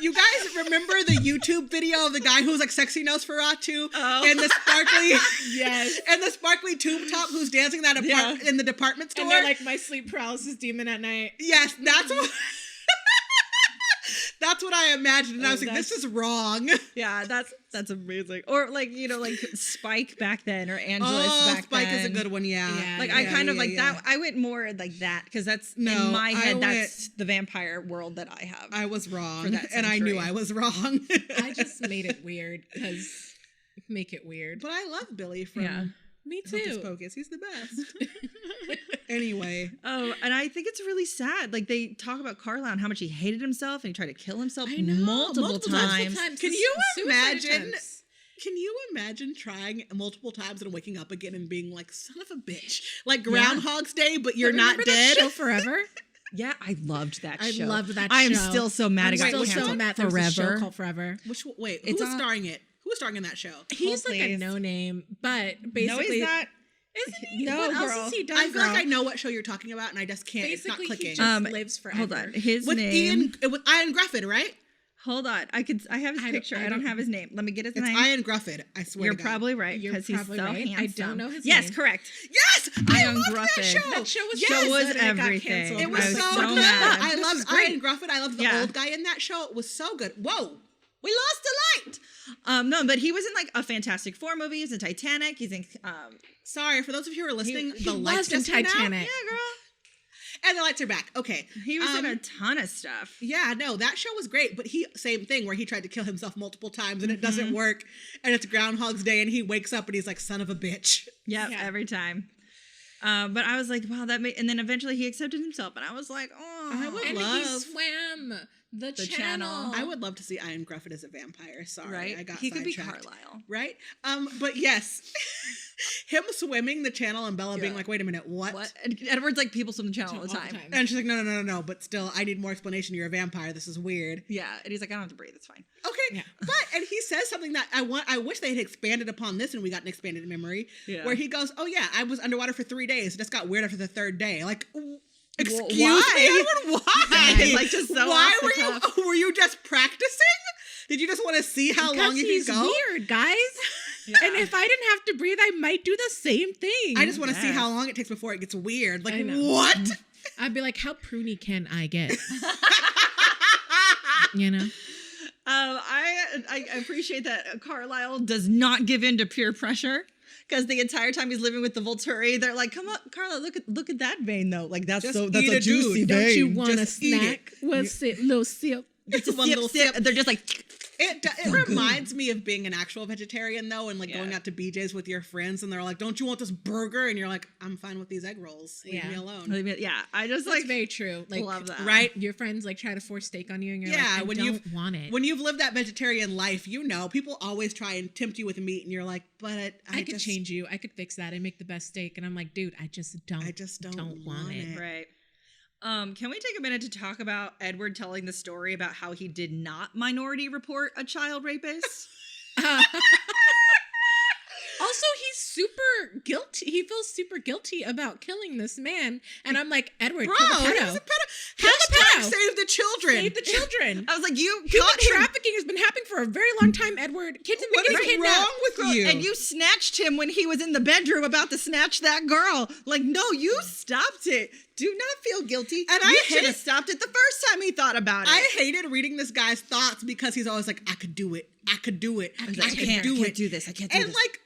You guys remember the YouTube video of the guy who was like sexy Nosferatu and the sparkly and the sparkly tube top who's dancing that in the department store? And they're like, my sleep paralysis demon at night. Yes, that's what. That's what I imagined, and I was like, "This is wrong." Yeah, that's amazing. Or like like Spike back then, or Angelus back Spike then. is a good one. Yeah. Like I kind of like that. I went more like that because that's in my head. That's the vampire world that I have. I was wrong, and I knew I was wrong. I just made it weird because make it weird. But I love Billy from me too. Hocus Pocus. He's the best. Anyway. Oh, and I think it's really sad. Like they talk about Carlisle and how much he hated himself and he tried to kill himself multiple times. Can you imagine? Can you imagine trying multiple times and waking up again and being like, son of a bitch? Like Groundhog's Day, but you're not dead? That show Forever? Yeah, I loved that show. I loved that show. I am still so mad it got canceled. canceled. So mad there was a show called Forever. Who was starring it? Who was starring in that show? He's like a no name, but basically. No, he's not. Isn't he? No, what girl. else has he done? I feel like I know what show you're talking about, and I just can't. Basically, it's not clicking. he just lives forever. Hold on, his with name with Ian Grufford, right? Hold on, I have his picture. I don't have his name. Let me get his name. It's Ian Grufford. I swear. You're to God. probably right because he's so handsome. I don't know his name. Yes, correct. Yes, Ian loved Grufford. That show was everything. It was so good. Mad. I loved Ian Grufford. I loved the old guy in that show. It was so good. Whoa. We lost a light. No, but he was in like a Fantastic Four movie. He's in Titanic. He's in. Sorry for those of you who are listening. He the lights in just went out. Titanic. Yeah, girl. And the lights are back. Okay. He was in a ton of stuff. Yeah, no, that show was great. But same thing where he tried to kill himself multiple times and it doesn't work. And it's Groundhog's Day and he wakes up and he's like, son of a bitch. Yep, every time. But I was like, wow, and then eventually he accepted himself. And I was like, oh. I would and love. he swam the channel. I would love to see Ian Grufford as a vampire. Sorry, right? I got he could be sidetracked. Carlisle. Right? But yes. Him swimming the channel and Bella being like, wait a minute, what? And Edward's like, people swim the channel all the time. And she's like, no, but still, I need more explanation. You're a vampire. This is weird. Yeah. And he's like, I don't have to breathe. It's fine. Okay. Yeah. And he says something that I wish they had expanded upon this and we got an expanded memory. Yeah. Where he goes, oh yeah, I was underwater for 3 days. It just got weird after the third day. Like, excuse me, Edward, why? Like, just so why were you just practicing? Did you just want to see how long you can go? He's weird, guys. Yeah. And if I didn't have to breathe, I might do the same thing. I just want to see how long it takes before it gets weird. Like, what? I'd be like, how pruny can I get? You know? I appreciate that Carlisle does not give in to peer pressure. Because the entire time he's living with the Volturi, they're like, "Come on, Carla, look at that vein though. Like that's just that's a juicy vein. Don't you want a snack? Little sip. It's a sip. They're just like, It reminds me of being an actual vegetarian though, and like going out to BJ's with your friends, and they're like, "Don't you want this burger?" And you're like, "I'm fine with these egg rolls. Leave me alone." Yeah, I just That's very true. Like, love that. Right? Your friends like try to force steak on you, and you're like, I don't want it. When you've lived that vegetarian life, you know people always try and tempt you with meat, and you're like, "But I could change you. I could fix that. I make the best steak." And I'm like, dude, I just don't want it. Right. Can we take a minute to talk about Edward telling the story about how he did not minority report a child rapist? Also, he's super guilty. He feels super guilty about killing this man. And I'm like, Edward, kill the pedo. He's a pedo. Save the children. Save the children. I was like, Human trafficking has been happening for a very long time, Edward. Kids have been getting kidnapped. Wrong with you? And you snatched him when he was in the bedroom about to snatch that girl. Like, no, you stopped it. Do not feel guilty. And I should have stopped it the first time he thought about it. I hated reading this guy's thoughts because he's always like, I could do it. I could do it. I can't do this. I can't do this. And like,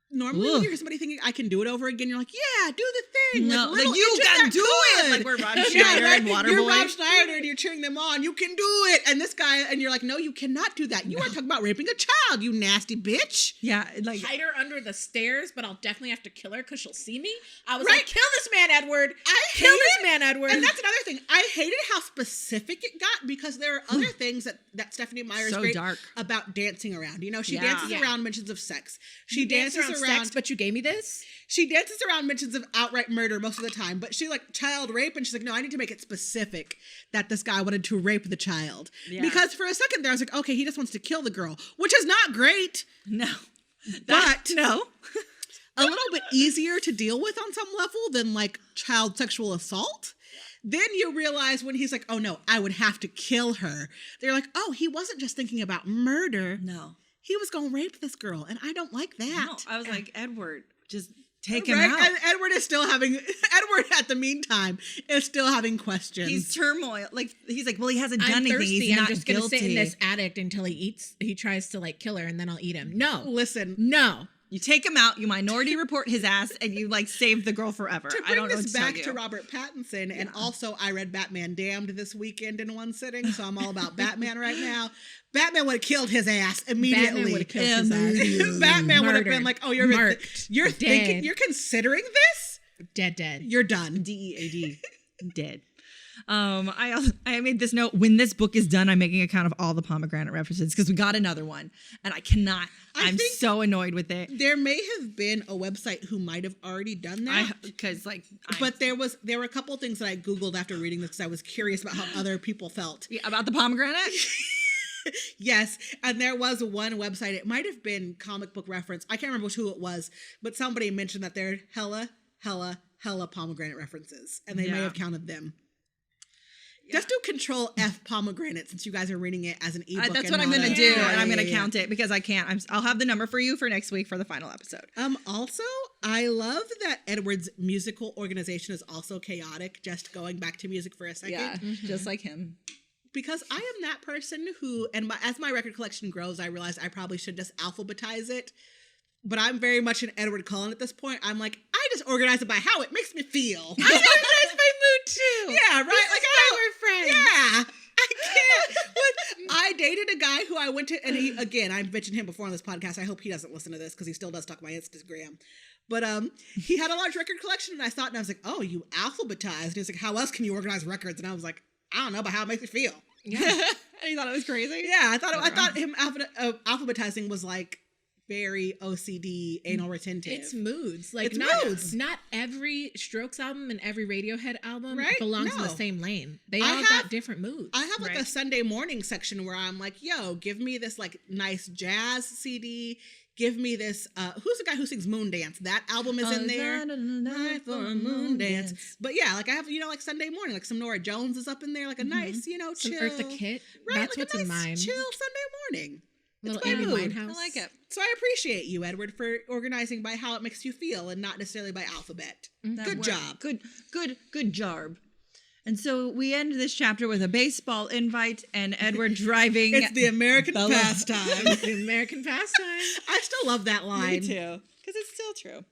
normally when you hear somebody thinking I can do it over again, you're like, yeah, do the thing. No, like you can do it. Like we're Rob Schneider and Waterboy. You're Rob Schneider and you're cheering them on. You can do it. And this guy, and you're like, no, you cannot do that. You are talking about raping a child, you nasty bitch. Yeah, like hide her under the stairs, but I'll definitely have to kill her because she'll see me. I was like, kill this man, Edward. Kill this man, Edward. And that's another thing. I hated how specific it got because there are other things that Stephenie Meyer is great about dancing around. You know, she dances around mentions of sex. She dances around sex, but you gave me this. She dances around mentions of outright murder most of the time, but she like child rape, and she's like, no, I need to make it specific that this guy wanted to rape the child. Yeah. Because for a second there, I was like, okay, he just wants to kill the girl, which is not great. No. But no. A little bit easier to deal with on some level than like child sexual assault. Then you realize when he's like, oh no, I would have to kill her. They're like, oh, he wasn't just thinking about murder. No. He was going to rape this girl, and I don't like that. No, I was like, Edward, just take him out. And Edward at the meantime is still having questions. He's turmoil. Like he's like, well, he hasn't done anything. Thirsty. He's I'm not just guilty. gonna sit in this attic until he tries to like kill her, and then I'll eat him. No, listen, no. You take him out, you minority report his ass, and you like save the girl forever. To bring this back to Robert Pattinson, and also I read Batman Damned this weekend in one sitting, so I'm all about Batman right now. Batman would have killed his ass immediately. Batman would have killed his ass. Batman would have been like, "Oh, you're thinking, you're considering this? Dead. You're done. DEAD, dead." I made this note. When this book is done, I'm making a count of all the pomegranate references because we got another one, and I cannot. I'm so annoyed with it. There may have been a website who might have already done that but there were a couple of things that I Googled after reading this because I was curious about how other people felt. Yeah, about the pomegranate. Yes, and there was one website. It might have been Comic Book Reference. I can't remember who it was, but somebody mentioned that there are hella pomegranate references, and they may have counted them. Yeah. Just do Control F pomegranate since you guys are reading it as an ebook. That's what I'm going to do, and I'm going to count it because I can't. I'll have the number for you for next week for the final episode. Also, I love that Edward's musical organization is also chaotic. Just going back to music for a second, just like him. Because I am that person who, and as my record collection grows, I realize I probably should just alphabetize it. But I'm very much an Edward Cullen at this point. I'm like, I just organize it by how it makes me feel. I organize my mood too. Yeah, right? This is why we're friends. Yeah. I can't. I dated a guy who I went to, and again, I've mentioned him before on this podcast. I hope he doesn't listen to this because he still does talk my Instagram. But he had a large record collection, and I was like, oh, you alphabetized. And he was like, how else can you organize records? And I was like, I don't know, but how it makes me feel. Yeah. And you thought it was crazy? Yeah, I thought him alphabetizing was like very OCD, anal retentive. It's moods. Like it's moods. Not every Strokes album and every Radiohead album belongs in the same lane. They all got different moods. I have like a Sunday morning section where I'm like, yo, give me this like nice jazz CD. Give me this, who's the guy who sings Moon Dance? That album is in there. Night for a Moon Dance. But yeah, like I have, like Sunday morning, like some Nora Jones is up in there, like a nice, chill. Some Eartha Kitt. Right, That's like what's a nice, in mine. chill Sunday morning. Little Amy Winehouse. I like it. So I appreciate you, Edward, for organizing by how it makes you feel and not necessarily by alphabet. Good job. Good job. And so we end this chapter with a baseball invite and Edward driving. It's the American pastime. The American pastime. I still love that line. Me too, because it's still true.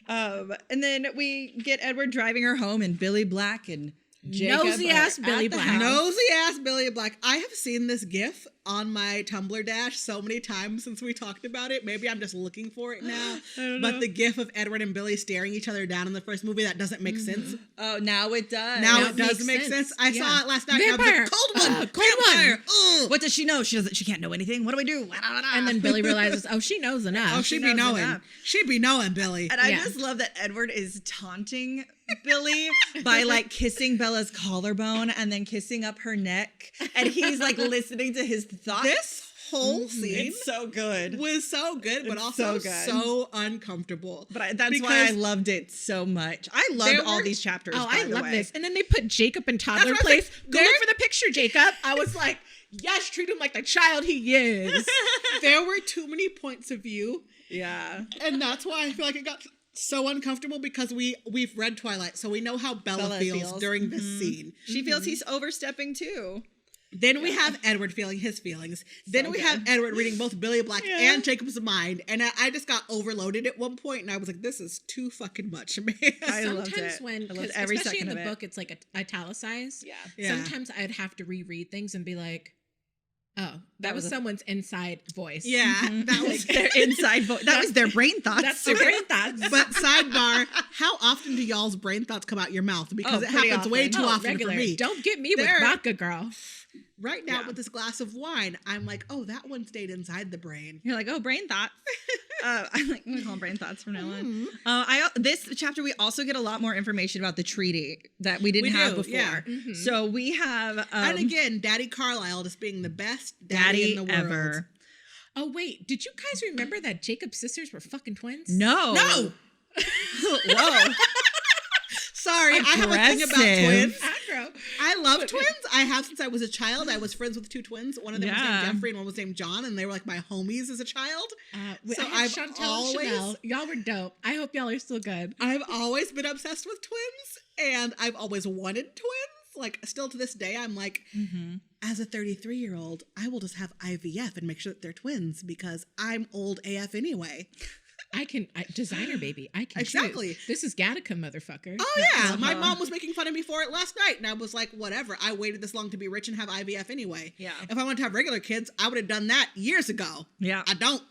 And then we get Edward driving her home, and Billy Black and Jacob nosy ass Billy Black. Nosy ass Billy Black. I have seen this GIF on my Tumblr dash so many times since we talked about it. Maybe I'm just looking for it now. But the gif of Edward and Billy staring each other down in the first movie, that doesn't make sense. Oh, now it does. Now it does make sense. I saw it last night. Vampire. I was like, cold one. Vampire. Ugh. What does she know? She can't know anything. What do we do? And then Billy realizes, oh, she knows enough. Oh, she be knowing. enough. She be knowing, Billy. And I just love that Edward is taunting Billy by like kissing Bella's collarbone and then kissing up her neck. And he's like listening to his thoughts. This whole scene It's so good. was so good, but It's also so good. so uncomfortable. But that's why I loved it so much. I loved all these chapters. Oh, by I the love way. this. And then they put Jacob in toddler That's what I place. was like, Go look for the picture, Jacob. I was like, yes, treat him like the child he is. There were too many points of view. Yeah. And that's why I feel like it got so uncomfortable, because we've read Twilight, so we know how Bella feels during this scene. She feels he's overstepping too. Then we have Edward feeling his feelings. Then we have Edward reading both Billy Black and Jacob's mind. And I just got overloaded at one point, and I was like, this is too fucking much, man. I loved Sometimes it. when, I loved 'cause every especially in second the of it. book, it's like italicized. Yeah. Sometimes I'd have to reread things and be like, oh, that was was a- someone's inside voice. Yeah, that was Like their inside voice. That was their brain thoughts. That's their brain thoughts. But sidebar, how often do y'all's brain thoughts come out your mouth? Because it pretty happens way often. too often regular. for me. Don't get me with There- vodka, girl. Right now with this glass of wine, I'm like, oh, that one stayed inside the brain. You're like, oh, brain thoughts. I'm like, we call them brain thoughts from now Mm-hmm. on. This chapter, we also get a lot more information about the treaty that we didn't have before. yeah. So we have And again, Daddy Carlisle just being the best daddy in the world. ever. Oh, wait. Did you guys remember that Jacob's sisters were fucking twins? No. No! Whoa. Sorry, I have a thing about Aggressive. twins. Aggro. I love twins. I have since I was a child. I was friends with two twins. One of them was Yeah. named Jeffrey and one was named John, and they were like my homies as a child. So So I had I've Chantel always- and Chanel. Y'all were dope. I hope y'all are still good. I've always been obsessed with twins, and I've always wanted twins. Like, still to this day, I'm like, as a 33-year-old, I will just have IVF and make sure that they're twins because I'm old AF anyway. Designer baby. I can Exactly. choose. This is Gattaca, motherfucker. Oh, yeah. My mom was making fun of me for it last night, and I was like, whatever. I waited this long to be rich and have IVF anyway. Yeah. If I wanted to have regular kids, I would have done that years ago. Yeah. I don't.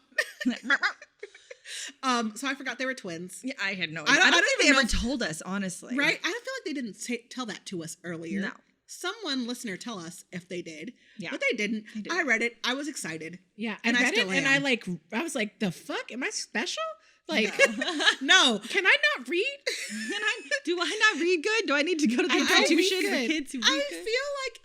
So I forgot they were twins. Yeah, I had no I idea. don't I don't think they even ever know told us, honestly. Right? I don't feel like they didn't tell that to us earlier. No. Someone listener tell us if they did. Yeah. But they didn't. They didn't. I read it. I was excited. Yeah, And I I read still it and am. I was like, the fuck? Am I special? Like, No. can I not read? Do I not read good? Do I need to go to the I don't read institution for good. kids who read I good? feel like,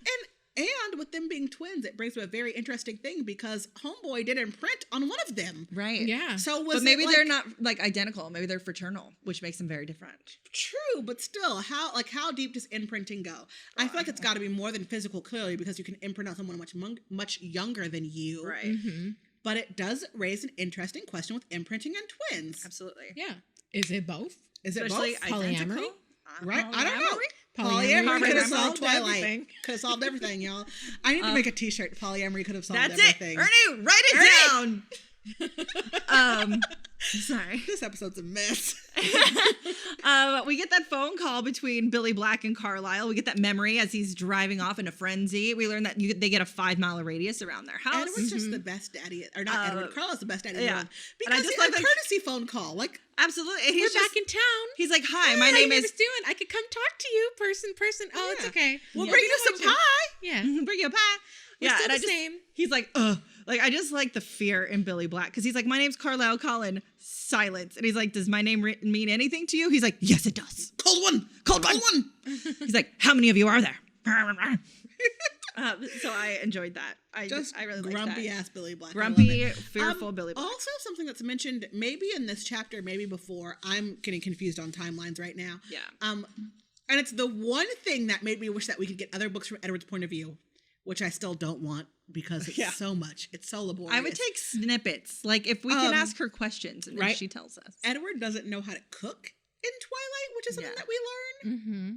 and with them being twins, it brings up a very interesting thing because Homeboy did imprint on one of them. Right. Yeah. So was But maybe it like, they're not like identical. Maybe they're fraternal, which makes them very different. true, but still, how deep does imprinting go? I feel like it's got to be more than physical, clearly, because you can imprint on someone much younger than you. Right. Mm-hmm. But it does raise an interesting question with imprinting on twins. Absolutely. Yeah. Is it both? Is it Especially both? Polyamory? identical? Right? I don't know. Polyamory Polyamory could have could've solved solved Twilight. everything. Could have solved everything, y'all. I need to make a t-shirt. Polyamory could have solved That's everything. it. Ernie, write it down. Sorry. This episode's a mess. We get that phone call between Billy Black and Carlisle. We get that memory as he's driving off in a frenzy. We learn that they get a 5-mile radius around their house. Edward's just the best daddy, or not Edward. Carlisle's the best daddy in the world. And I Because just it's like a that- courtesy phone call. Like, Absolutely. And We're he's back in town. He's like, hi, my How name you is. guys doing? I could come talk to you, person. Oh, it's Yeah. okay. we'll Yeah. bring you some pie. Yeah. Bring you a pie. We're still and the same. He's like, ugh. Like, I just like the fear in Billy Black because he's like, my name's Carlisle Cullen. Silence. And he's like, does my name mean anything to you? He's like, yes, it does. Cold one. Cold one. He's like, how many of you are there? So I enjoyed that. I really liked grumpy that. ass Billy Black. I Grumpy, love it. fearful Billy Black. Also, something that's mentioned maybe in this chapter, maybe before. I'm getting confused on timelines right now. Yeah. And it's the one thing that made me wish that we could get other books from Edward's point of view, which I still don't want because it's so much. It's so laborious. I would take snippets. Like, if we can ask her questions and then right. she tells us. Edward doesn't know how to cook in Twilight, which is something that we learn. Mm-hmm.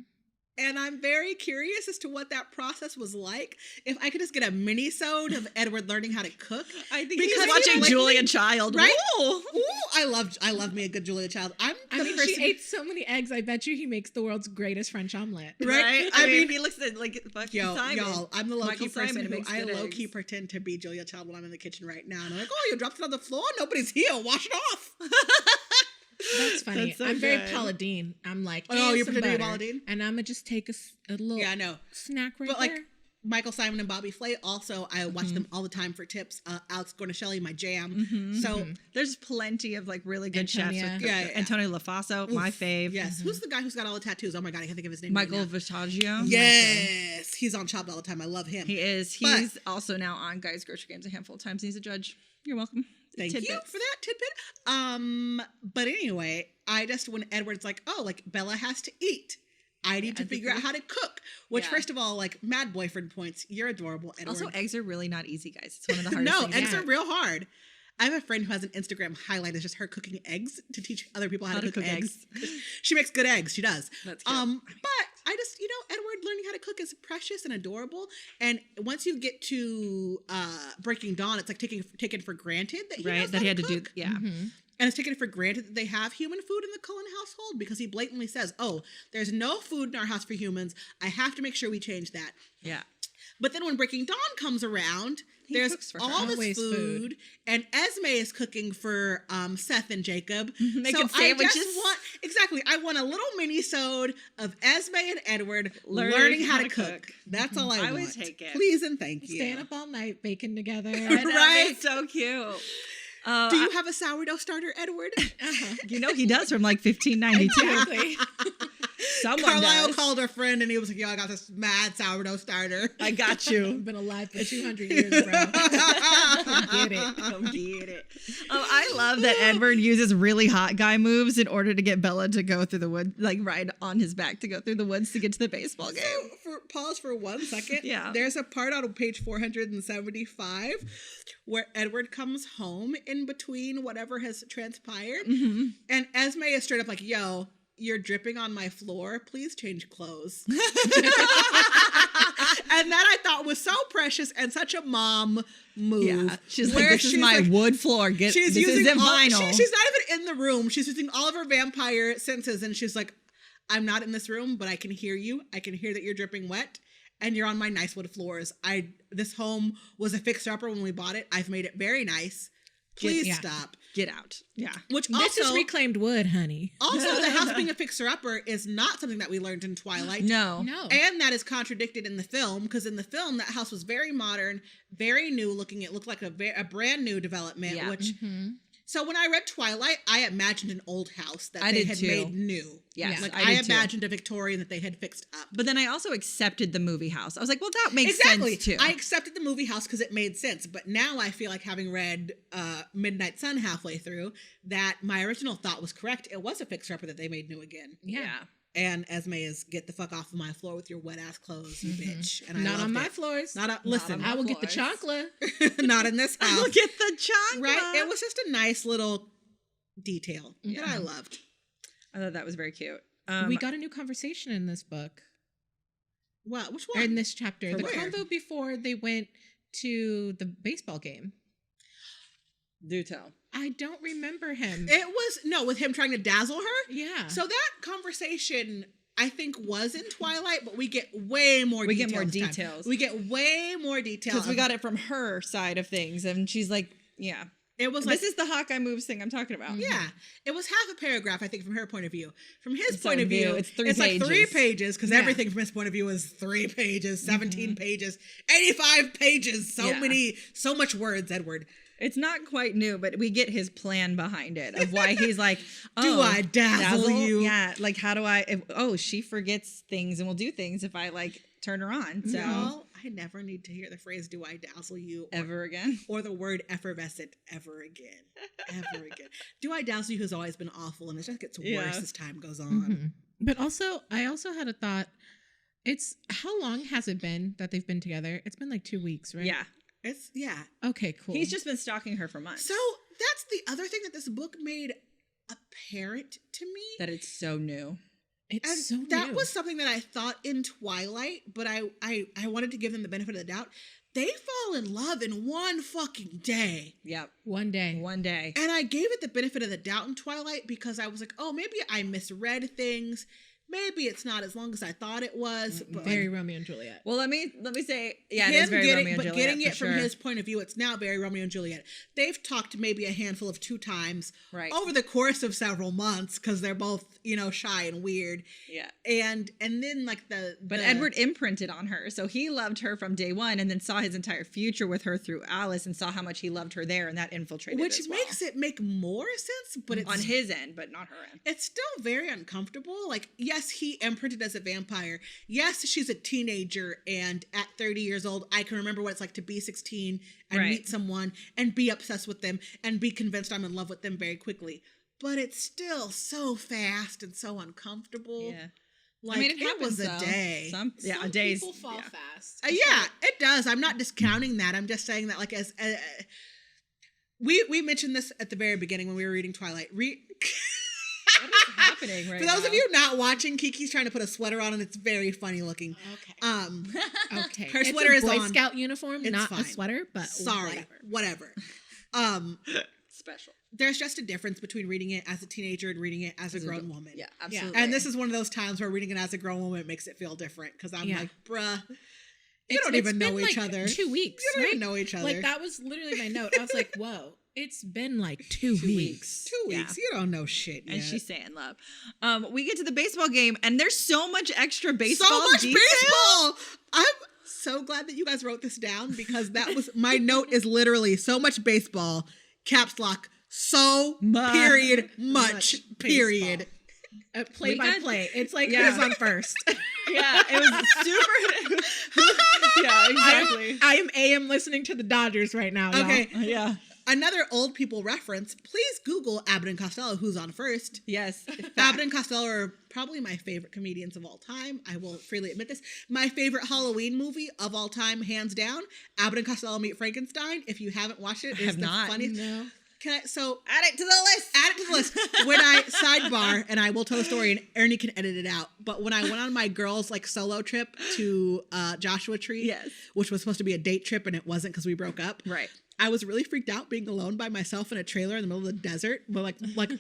And I'm very curious as to what that process was like. If I could just get a mini-sode of Edward learning how to cook. I think Because he's watching like- Julia Child. Right? Ooh. Ooh, I love me a good Julia Child. I'm I mean, she ate so many eggs. I bet you he makes the world's greatest French omelet. Right? I mean, he looks at like fucking Simon. Y'all, I'm the low-key person Simon who I low-key eggs. pretend to be Julia Child when I'm in the kitchen right now. And I'm like, oh, you dropped it on the floor? Nobody's here. Wash it off. That's funny. That's so I'm very good. Paula Deen. I'm like, Oh, you're some pretending to be butter, Paula Deen? and I'm gonna just take a little Yeah, I know. snack right But like there. Michael Simon and Bobby Flay, also I watch them all the time for tips. Alex Gornishelli, my jam. So There's plenty of like really good Antonia. chefs. Yeah. Antonio LaFaso, my fave. yes, who's the guy who's got all the tattoos? Oh my god, I can't think of his name. Michael right now. Visaggio. Yes, he's on Chopped all the time. I love him. He is. He's also now on Guys Grocery Games a handful of times. He's a judge. You're welcome. Thank you Tidbits. for that tidbit. But anyway, I just when Edward's like, oh, like Bella has to eat. I need to figure out how to cook. Which, Yeah. first of all, like mad boyfriend points. You're adorable, Edward. Also, eggs are really not easy, guys. It's one of the hardest no, things. eggs to are real hard. I have a friend who has an Instagram highlight that's just her cooking eggs to teach other people how to cook eggs. She makes good eggs. She does. That's cute. But I just, Edward learning how to cook is precious and adorable. And once you get to Breaking Dawn, it's like taken for granted that he knows Right? That how he had to cook. do. Yeah. And it's taken for granted that they have human food in the Cullen household because he blatantly says, oh, there's no food in our house for humans. I have to make sure we change that. Yeah. But then when Breaking Dawn comes around, He there's cooks for her. all this Always food, food. and Esme is cooking for Seth and Jacob. Making so sandwiches. I want a little mini-sode of Esme and Edward Learning learning how how to to cook. cook. That's all I I want. would take it. Please and thank you. Staying up all night baking together. I know, Right? It's so cute. Do you have a sourdough starter, Edward? You know he does from like 1592. Exactly. Someone Carlisle does. called her friend and he was like, yo, I got this mad sourdough starter. I got you. I've been alive for 200 years, bro. Get it. Come get it. Oh, I love that Edward uses really hot guy moves in order to get Bella to go through the woods, like ride on his back to go through the woods to get to the baseball game. Pause for 1 second. Yeah. There's a part on page 475 where Edward comes home in between whatever has transpired. And Esme is straight up like, yo, you're dripping on my floor. Please change clothes. And that I thought was so precious and such a mom move. Yeah. She's like, where this is my like- wood floor. This isn't vinyl. She's not even in the room. She's using all of her vampire senses. And she's like, I'm not in this room, but I can hear you. I can hear that you're dripping wet. And you're on my nice wood floors. This home was a fixer-upper when we bought it. I've made it very nice. Please stop. Get out. Yeah. Which This is also, reclaimed wood, honey. also the house being a fixer-upper is not something that we learned in Twilight. No. No. And that is contradicted in the film, because in the film, that house was very modern, very new looking. It looked like a brand new development, Yeah. which... So when I read Twilight, I imagined an old house that I they did had too. made new. Yes, Like I I did too. imagined a Victorian that they had fixed up. But then I also accepted the movie house. I was like, well, that makes Exactly. sense too. I accepted the movie house because it made sense. But now I feel like, having read Midnight Sun halfway through, that my original thought was correct. It was a fixer-upper that they made new again. yeah. And Esme is, get the fuck off of my floor with your wet ass clothes, you bitch. And I Not on loved my it. floors. Listen, I will get the floors. chocolate. not in this house. Look at the chocolate. Right? It was just a nice little detail that I loved. I thought that was very cute. We got a new conversation in this book. What? Which Or one? in this chapter. For The where? convo before they went to the baseball game. Do tell. I don't remember him. It was, with him trying to dazzle her. Yeah. So that conversation, I think, was in Twilight, but we get way more We details. get more this time. details. We get way more details. Because we got it from her side of things. And she's like, yeah. It was like, This is the Hawkeye moves thing I'm talking about. yeah, it was half a paragraph, I think, from her point of view. From his It's point of view, it's 3 like 3 pages. pages, because Yeah. everything from his point of view is 3 pages, 17 pages, 85 pages, so much words, Edward. It's not quite new, but we get his plan behind it of why he's like, oh, Do I dazzle you? Yeah. Like, how do I, she forgets things and will do things if I like turn her on. So No, I never need to hear the phrase, do I dazzle you? ever again. Or the word effervescent ever again. Ever again. Do I dazzle you has always been awful, and it just gets worse as time goes on. But also, I also had a thought. How long has it been that they've been together? It's been like 2 weeks, right? Yeah. Okay, cool. He's just been stalking her for months. So that's the other thing that this book made apparent to me. That it's so new. It's And so that new. was something that I thought in Twilight, but I wanted to give them the benefit of the doubt. they fall in love in one fucking day. Yep. One day. And I gave it the benefit of the doubt in Twilight because I was like, oh, maybe I misread things. Maybe it's not as long as I thought it was. But very Romeo and Juliet. Well, let me say, yeah, it is very Romeo and Juliet. But getting it from sure. his point of view, it's now very Romeo and Juliet. They've talked maybe a handful of 2 times over the course of several months because they're both, shy and weird. Yeah. And then like But Edward imprinted on her. So he loved her from day one and then saw his entire future with her through Alice and saw how much he loved her there, and that infiltrated which as well. makes it make more sense, but it's on his end, but not her end. It's still very uncomfortable. Like, yes, he imprinted as a vampire. Yes, she's a teenager, and at 30 years old, I can remember what it's like to be 16 and meet someone and be obsessed with them and be convinced I'm in love with them very quickly. But it's still so fast and so uncomfortable. Yeah. Like, I mean, it was a day. Some a day. People fall fast. Yeah, it does. I'm not discounting that. I'm just saying that, like, as we mentioned this at the very beginning when we were reading Twilight. What is happening right now? For those of you not watching, Kiki's trying to put a sweater on, and it's very funny looking. Okay. Okay. Her sweater is Boy on. Scout uniform, It's not fine. a sweater, but sorry, whatever. Special. There's just a difference between reading it as a teenager and reading it as a grown woman. Yeah, absolutely. And this is one of those times where reading it as a grown woman makes it feel different because I'm like, bruh, you don't even know each other. 2 weeks. You don't even know each other. Like, that was literally my note. I was like, whoa. It's been like 2 weeks. 2 weeks. You don't know shit yet. And she's saying love. We get to the baseball game, and there's so much extra baseball. So much detail. baseball. I'm so glad that you guys wrote this down because that was my note. Is literally so much baseball. Caps lock. So period much period. Play by play. It's like who's on first. Yeah, it was super. Yeah, exactly. I am AM listening to the Dodgers right now. Okay. Y'all. Yeah. Another old people reference, please Google Abbott and Costello, who's on first. Yes. Abbott and Costello are probably my favorite comedians of all time. I will freely admit this. My favorite Halloween movie of all time, hands down, Abbott and Costello Meet Frankenstein. If you haven't watched it, it's the funniest. No. So add it to the list. Add it to the list. When I sidebar, and I will tell the story, and Ernie can edit it out. But when I went on my girls' like solo trip to Joshua Tree, which was supposed to be a date trip, and it wasn't because we broke up. Right. I was really freaked out being alone by myself in a trailer in the middle of the desert, but like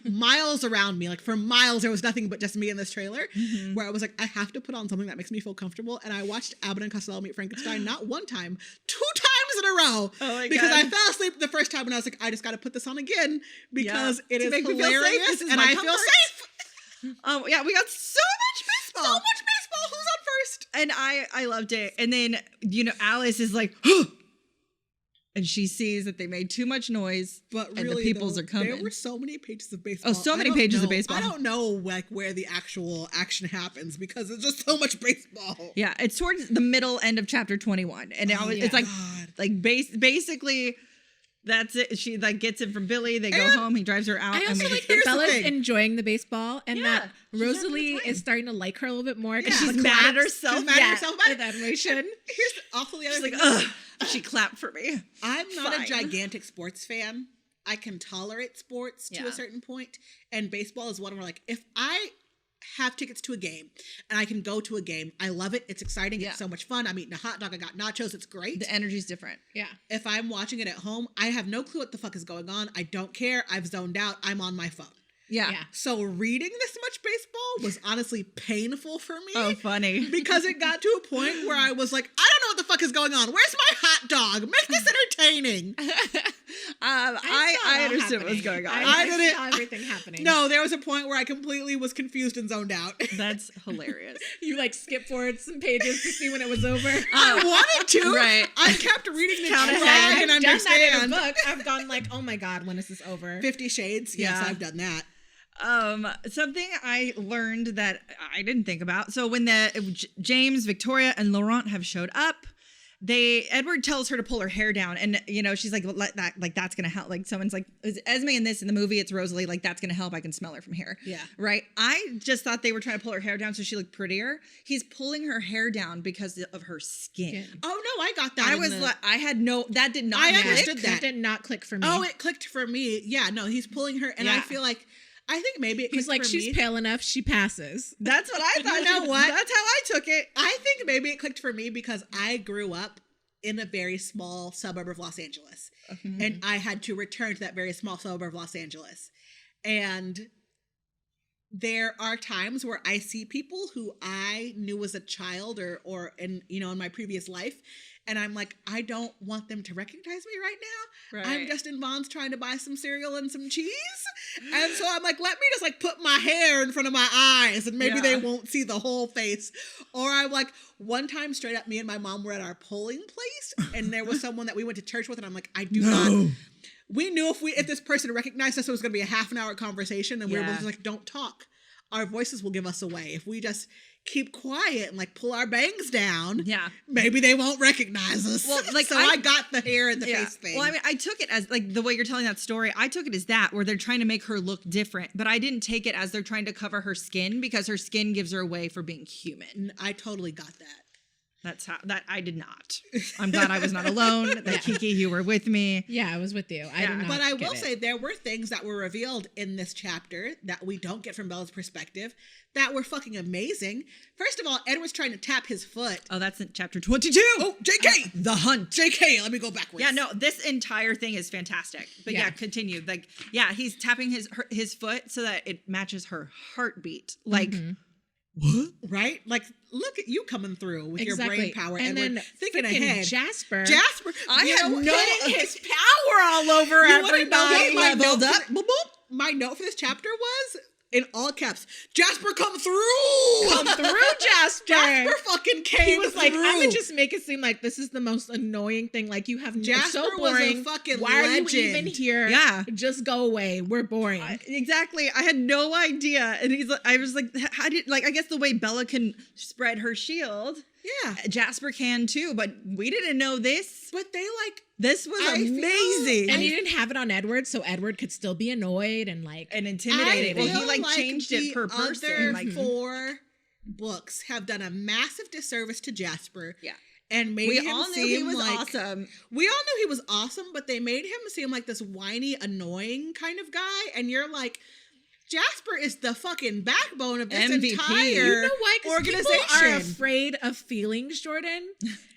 miles around me, like for miles, there was nothing but just me in this trailer. Where I was like, I have to put on something that makes me feel comfortable. And I watched Abbott and Costello Meet Frankenstein not one time, 2 times in a row. Oh my because God. I fell asleep the first time, and I was like, I just got to put this on again because it is make me feel safe. hilarious, This is and my I comfort. feel safe. Yeah, we got so much baseball. So much baseball. Who's on first? And I loved it. And then Alice is like, and she sees that they made too much noise, but and really, the peoples are coming. There were so many pages of baseball. Oh, so many pages of baseball. I don't know like where the actual action happens because it's just so much baseball. Yeah, it's towards the middle end of chapter 21, and it's like basically. That's it. She gets it from Billy. They go home. He drives her out. I also like that Bella's enjoying the baseball, and that Rosalie is starting to like her a little bit more because she's mad at herself. She's mad at herself about with admiration. Here's also the other She's thing. like, ugh. She clapped for me. I'm not a gigantic sports fan. I can tolerate sports to a certain point, and baseball is one where like if I have tickets to a game and I can go to a game, I love it. It's exciting. It's so much fun. I'm eating a hot dog. I got nachos. It's great. The energy's different. Yeah. If I'm watching it at home, I have no clue what the fuck is going on. I don't care. I've zoned out. I'm on my phone. Yeah. So reading this much baseball was honestly painful for me. Oh, funny. Because it got to a point where I was like, I don't know what the fuck is going on. Where's my hot dog? Make this entertaining. I understood what was going on. I didn't saw everything happening. No, there was a point where I completely was confused and zoned out. That's hilarious. You skip forward some pages to see when it was over. I wanted to. Right. I kept reading the Count try ahead. and I've done that understand. in a book. I've gone like, oh my God, when is this over? 50 Shades. Yes, Yeah. I've done that. Something I learned that I didn't think about. So when James, Victoria, and Laurent have showed up, Edward tells her to pull her hair down, and she's like, let that, that's gonna help. Like someone's like, is Esme in this? In the movie, it's Rosalie. Like that's gonna help. I can smell her from here. Yeah. Right. I just thought they were trying to pull her hair down so she looked prettier. He's pulling her hair down because of her skin. Oh no, I got that. That did not. I click. understood That did not click for me. Oh, it clicked for me. Yeah, no, he's pulling her, and I feel like I think maybe it clicked he's like, for she's me. pale enough, she passes. That's what I thought. You know what? That's how I took it. I think maybe it clicked for me because I grew up in a very small suburb of Los Angeles. Mm-hmm. And I had to return to that very small suburb of Los Angeles. And there are times where I see people who I knew as a child or in my previous life. And I'm like, I don't want them to recognize me right now. Right. I'm just in Vaughn's trying to buy some cereal and some cheese. And so I'm like, let me just like put my hair in front of my eyes and maybe they won't see the whole face. Or I'm like, one time straight up, me and my mom were at our polling place and there was someone that we went to church with. And I'm like, I do not. We knew if this person recognized us, it was going to be a half an hour conversation. And we were both like, don't talk. Our voices will give us away. If we just keep quiet and like pull our bangs down, maybe they won't recognize us. Well, like so I got the hair and the face thing. Well, I mean, I took it as like the way you're telling that story. I took it as that where they're trying to make her look different, but I didn't take it as they're trying to cover her skin because her skin gives her away for being human. I totally got that. That's how that I did not. I'm glad I was not alone. That Keiki, you were with me. Yeah, I was with you. I did not. But I will say there were things that were revealed in this chapter that we don't get from Bella's perspective that were fucking amazing. First of all, Edward's trying to tap his foot. Oh, that's in chapter 22. Oh, JK! The hunt. JK, let me go backwards. Yeah, no, this entire thing is fantastic. But continue. Like, he's tapping his foot so that it matches her heartbeat. Like, what? Right? Like, look at you coming through with your brain power. And then thinking ahead. Jasper, I had getting his power all over everybody. Leveled up. My note for this chapter was, in all caps, Jasper, come through! Come through, Jasper! Jasper fucking came He was like, through. I would just make it seem like this is the most annoying thing. Like, you have Jasper so boring. was a fucking Why legend. are you even here? Yeah. Just go away. We're boring. Exactly. I had no idea. And I was like, how did, like, I guess the way Bella can spread her shield. Yeah. Jasper can too, but we didn't know this. But they like, this was amazing. And he didn't have it on Edward, so Edward could still be annoyed and intimidated. Well, he like changed it per person. Other 4 books have done a massive disservice to Jasper. Yeah. And made him all knew seem he was like, awesome. We all knew he was awesome, but they made him seem like this whiny, annoying kind of guy. And you're like, Jasper is the fucking backbone of this MVP. entire you know why? organization. People are afraid of feelings, Jordan.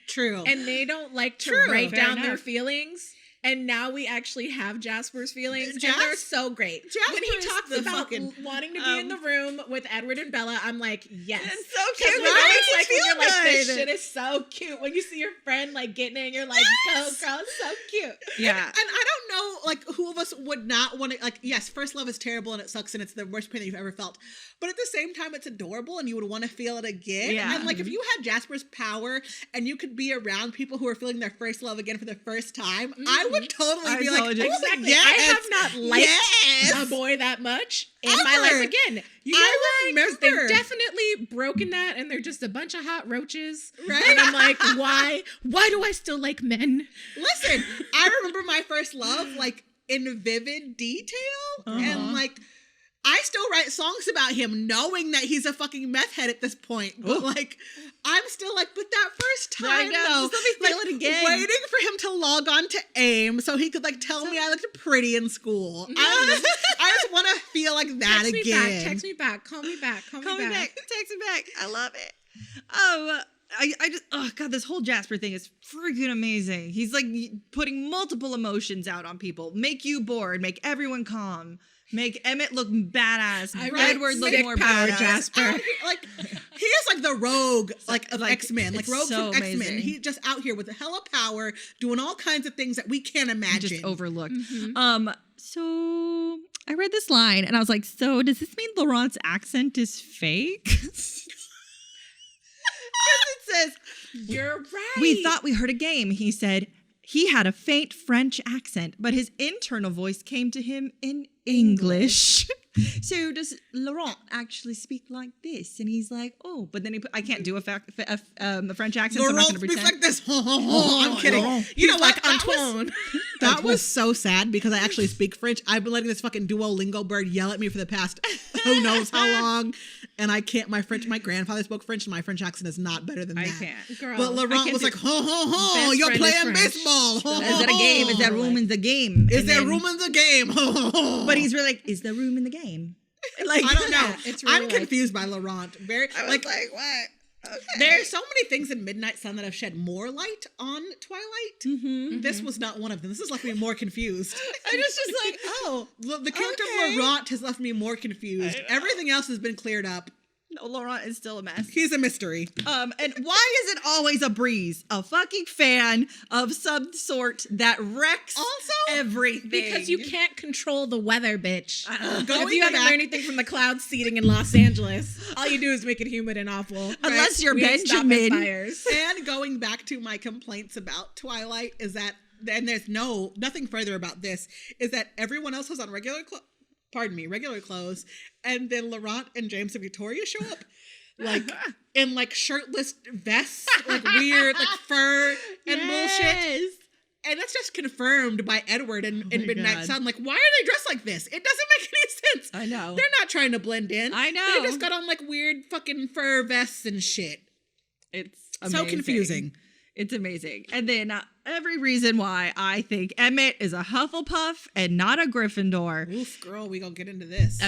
True. And they don't like to write down their feelings. And now we actually have Jasper's feelings, and they're so great. Jasper when he talks about wanting to be in the room with Edward and Bella, I'm like, yes. It's so cute. Right? Like, when you're like, this shit is so cute. When you see your friend like getting it, and you're like, go girl, it's so cute. Yeah. And I don't know, like, who of us would not want to, like, yes, first love is terrible and it sucks and it's the worst pain that you've ever felt. But at the same time, it's adorable and you would want to feel it again. Yeah. And like, if you had Jasper's power and you could be around people who are feeling their first love again for the first time, I would totally be like, exactly. Yes, I have not liked a boy that much in my life again. You know I remember. They've definitely broken that and they're just a bunch of hot roaches. Right? And I'm like, why? Why do I still like men? Listen, I remember my first love, like, in vivid detail. And like, I still write songs about him knowing that he's a fucking meth head at this point. But like, I'm still like, but that first time though, just let me feel it again. Waiting for him to log on to AIM so he could like tell me I looked pretty in school. I just want to feel like that again. Text me back. Call me back. Call me back. Text me back. I love it. I just, oh God, this whole Jasper thing is freaking amazing. He's like putting multiple emotions out on people. Make you bored. Make everyone calm. Make Emmett look badass. Edward look more badass. Jasper. Like, he is like the rogue, like, of X-Men. Like, rogue so from X-Men. amazing. He's just out here with a hella power, doing all kinds of things that we can't imagine. Just overlooked. So I read this line and I was like, so does this mean Laurent's accent is fake? It says, you're right. We thought we heard a game. He said he had a faint French accent, but his internal voice came to him in English. So does Laurent actually speak like this? And he's like, oh, but then I can't do a French accent. Laurent so I'm not going to speaks pretend. like this. I'm kidding. Laurent. You know what? Like Antoine. That was so sad because I actually speak French. I've been letting this fucking Duolingo bird yell at me for the past who knows how long. And I can't, my grandfather spoke French and my French accent is not better than that. I can't. Girl, but Laurent was like, you're playing baseball. Is that a game? Is there room in the game? Is there room in the game? But he's really like, is there room in the game? Like, I don't know. It's really I'm confused by Laurent. I was like, what? Okay. There are so many things in Midnight Sun that have shed more light on Twilight. Mm-hmm. This was not one of them. This has left me more confused. I just like, oh, The character okay. of Laurent has left me more confused. Everything else has been cleared up. no, Laurent is still a mess. He's a mystery. And why is it always a breeze? A fucking fan of some sort that wrecks Also, everything. Because you can't control the weather, bitch. If Going you haven't back- learned anything from the cloud seeding in Los Angeles, all you do is make it humid and awful. Unless you're We ain't stopping Benjamin. fires. And going back to my complaints about Twilight is that, and there's nothing further about this, is that everyone else was on regular clothes, and then Laurent and James and Victoria show up, like, in, like, shirtless vests, like, weird, like, fur and bullshit. And that's just confirmed by Edward in my Midnight God. Sun. Like, why are they dressed like this? It doesn't make any sense. I know. They're not trying to blend in. I know. They just got on, like, weird fucking fur vests and shit. It's So amazing. confusing. It's amazing. And then every reason why I think Emmett is a Hufflepuff and not a Gryffindor. Oof, girl, we gonna get into this.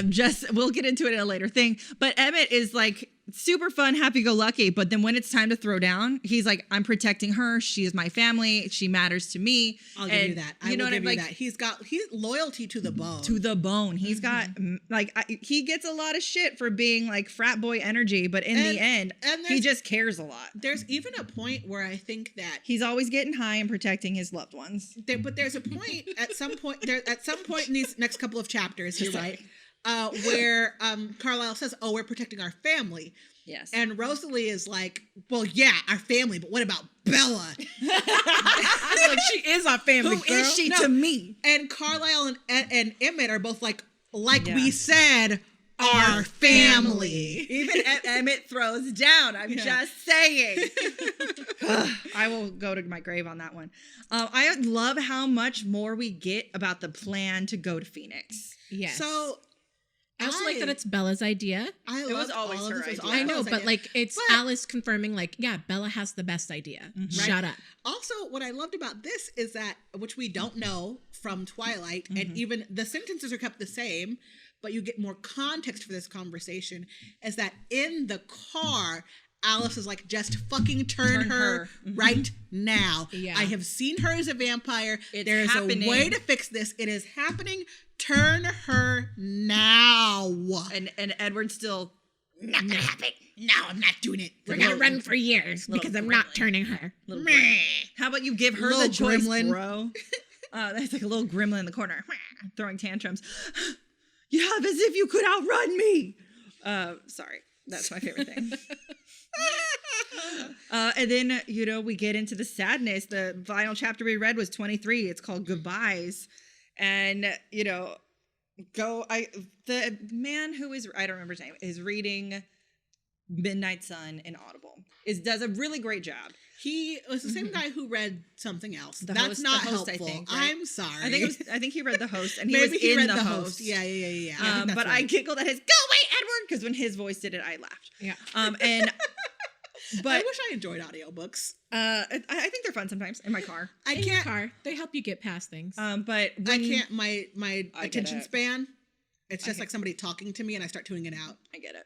We'll get into it in a later thing. But Emmett is like super fun, happy-go-lucky. But then when it's time to throw down, he's like, I'm protecting her. She is my family. She matters to me. I'll give you that. I will give you like, that. He's loyalty to the bone. to the bone. He's got he gets a lot of shit for being like frat boy energy, but in the end, and he just cares a lot. There's even a point where I think that He's always getting high and protecting his loved ones. but there's a point at some point in these next couple of chapters, you're right, where Carlisle says, "Oh, we're protecting our family." Yes. And Rosalie is like, "Well, yeah, our family, but what about Bella?" Like, she is our family, Who girl. is she No. to me? And Carlisle and Emmett are both like Yeah. we said, our family. Even Emmett throws down. I'm just saying. I will go to my grave on that one. I love how much more we get about the plan to go to Phoenix. Yes. So I also like that it's Bella's idea. I It was loved always all of her this. It was idea. all I know, Bella's but idea. like it's But- Alice confirming, like, yeah, Bella has the best idea. Shut up. Also, what I loved about this is that, which we don't know from Twilight, and even the sentences are kept the same, but you get more context for this conversation, is that in the car, Alice is like, just fucking turn her right now. Yeah. I have seen her as a vampire. It's There is happening. a way to fix this. It is happening. Turn her now. And Edward's still Not gonna happen. No, I'm not doing it. We're gonna run for years little because I'm not gremlin. turning her. How about you give her the Little choice, gremlin. bro? That's like a little gremlin in the corner, throwing tantrums. You have as if you could outrun me. Sorry, that's my favorite thing. And then, we get into the sadness. The final chapter we read was 23. It's called Goodbyes. And, the man who is, I don't remember his name, is reading Midnight Sun in Audible. Does a really great job. He was the same guy who read something else. The That's host- not the host, I helpful. think, right? I'm sorry. I think he read The Host, and he Maybe was he in read the host. Yeah. I think But that's I right. giggled at his "Go away, Edward," because when his voice did it, I laughed. Yeah. And I but wish I enjoyed audiobooks. I think they're fun sometimes in my car. I In your can't. car. They help you get past things. But I when, can't. My I get attention it. span. It's just like somebody talking to me, and I start tuning it out. I get it.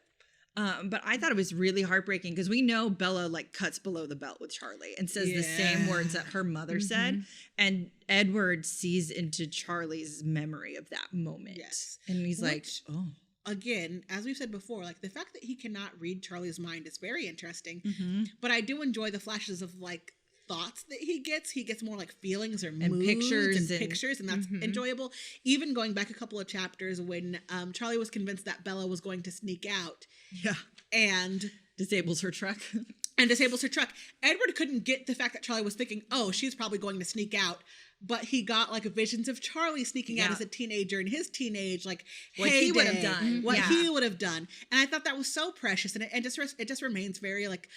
But I thought it was really heartbreaking because we know Bella like cuts below the belt with Charlie and says the same Yeah. words that her mother said, and Edward sees into Charlie's memory of that moment. Yes. And he's like, Which- "Oh, Again, as we've said before, like the fact that he cannot read Charlie's mind is very interesting. mm-hmm. But I do enjoy the flashes of like thoughts that he gets. He gets more like feelings or And moods pictures and and- pictures, and that's enjoyable. Even going back a couple of chapters when Charlie was convinced that Bella was going to sneak out yeah," and disables her truck. disables her truck. Edward couldn't get the fact that Charlie was thinking, "Oh, she's probably going to sneak out." But he got like visions of Charlie sneaking out Yeah. as a teenager in his teenage, like What he would have heyday, done. what Yeah. he would have done, and I thought that was so precious, and it just remains very like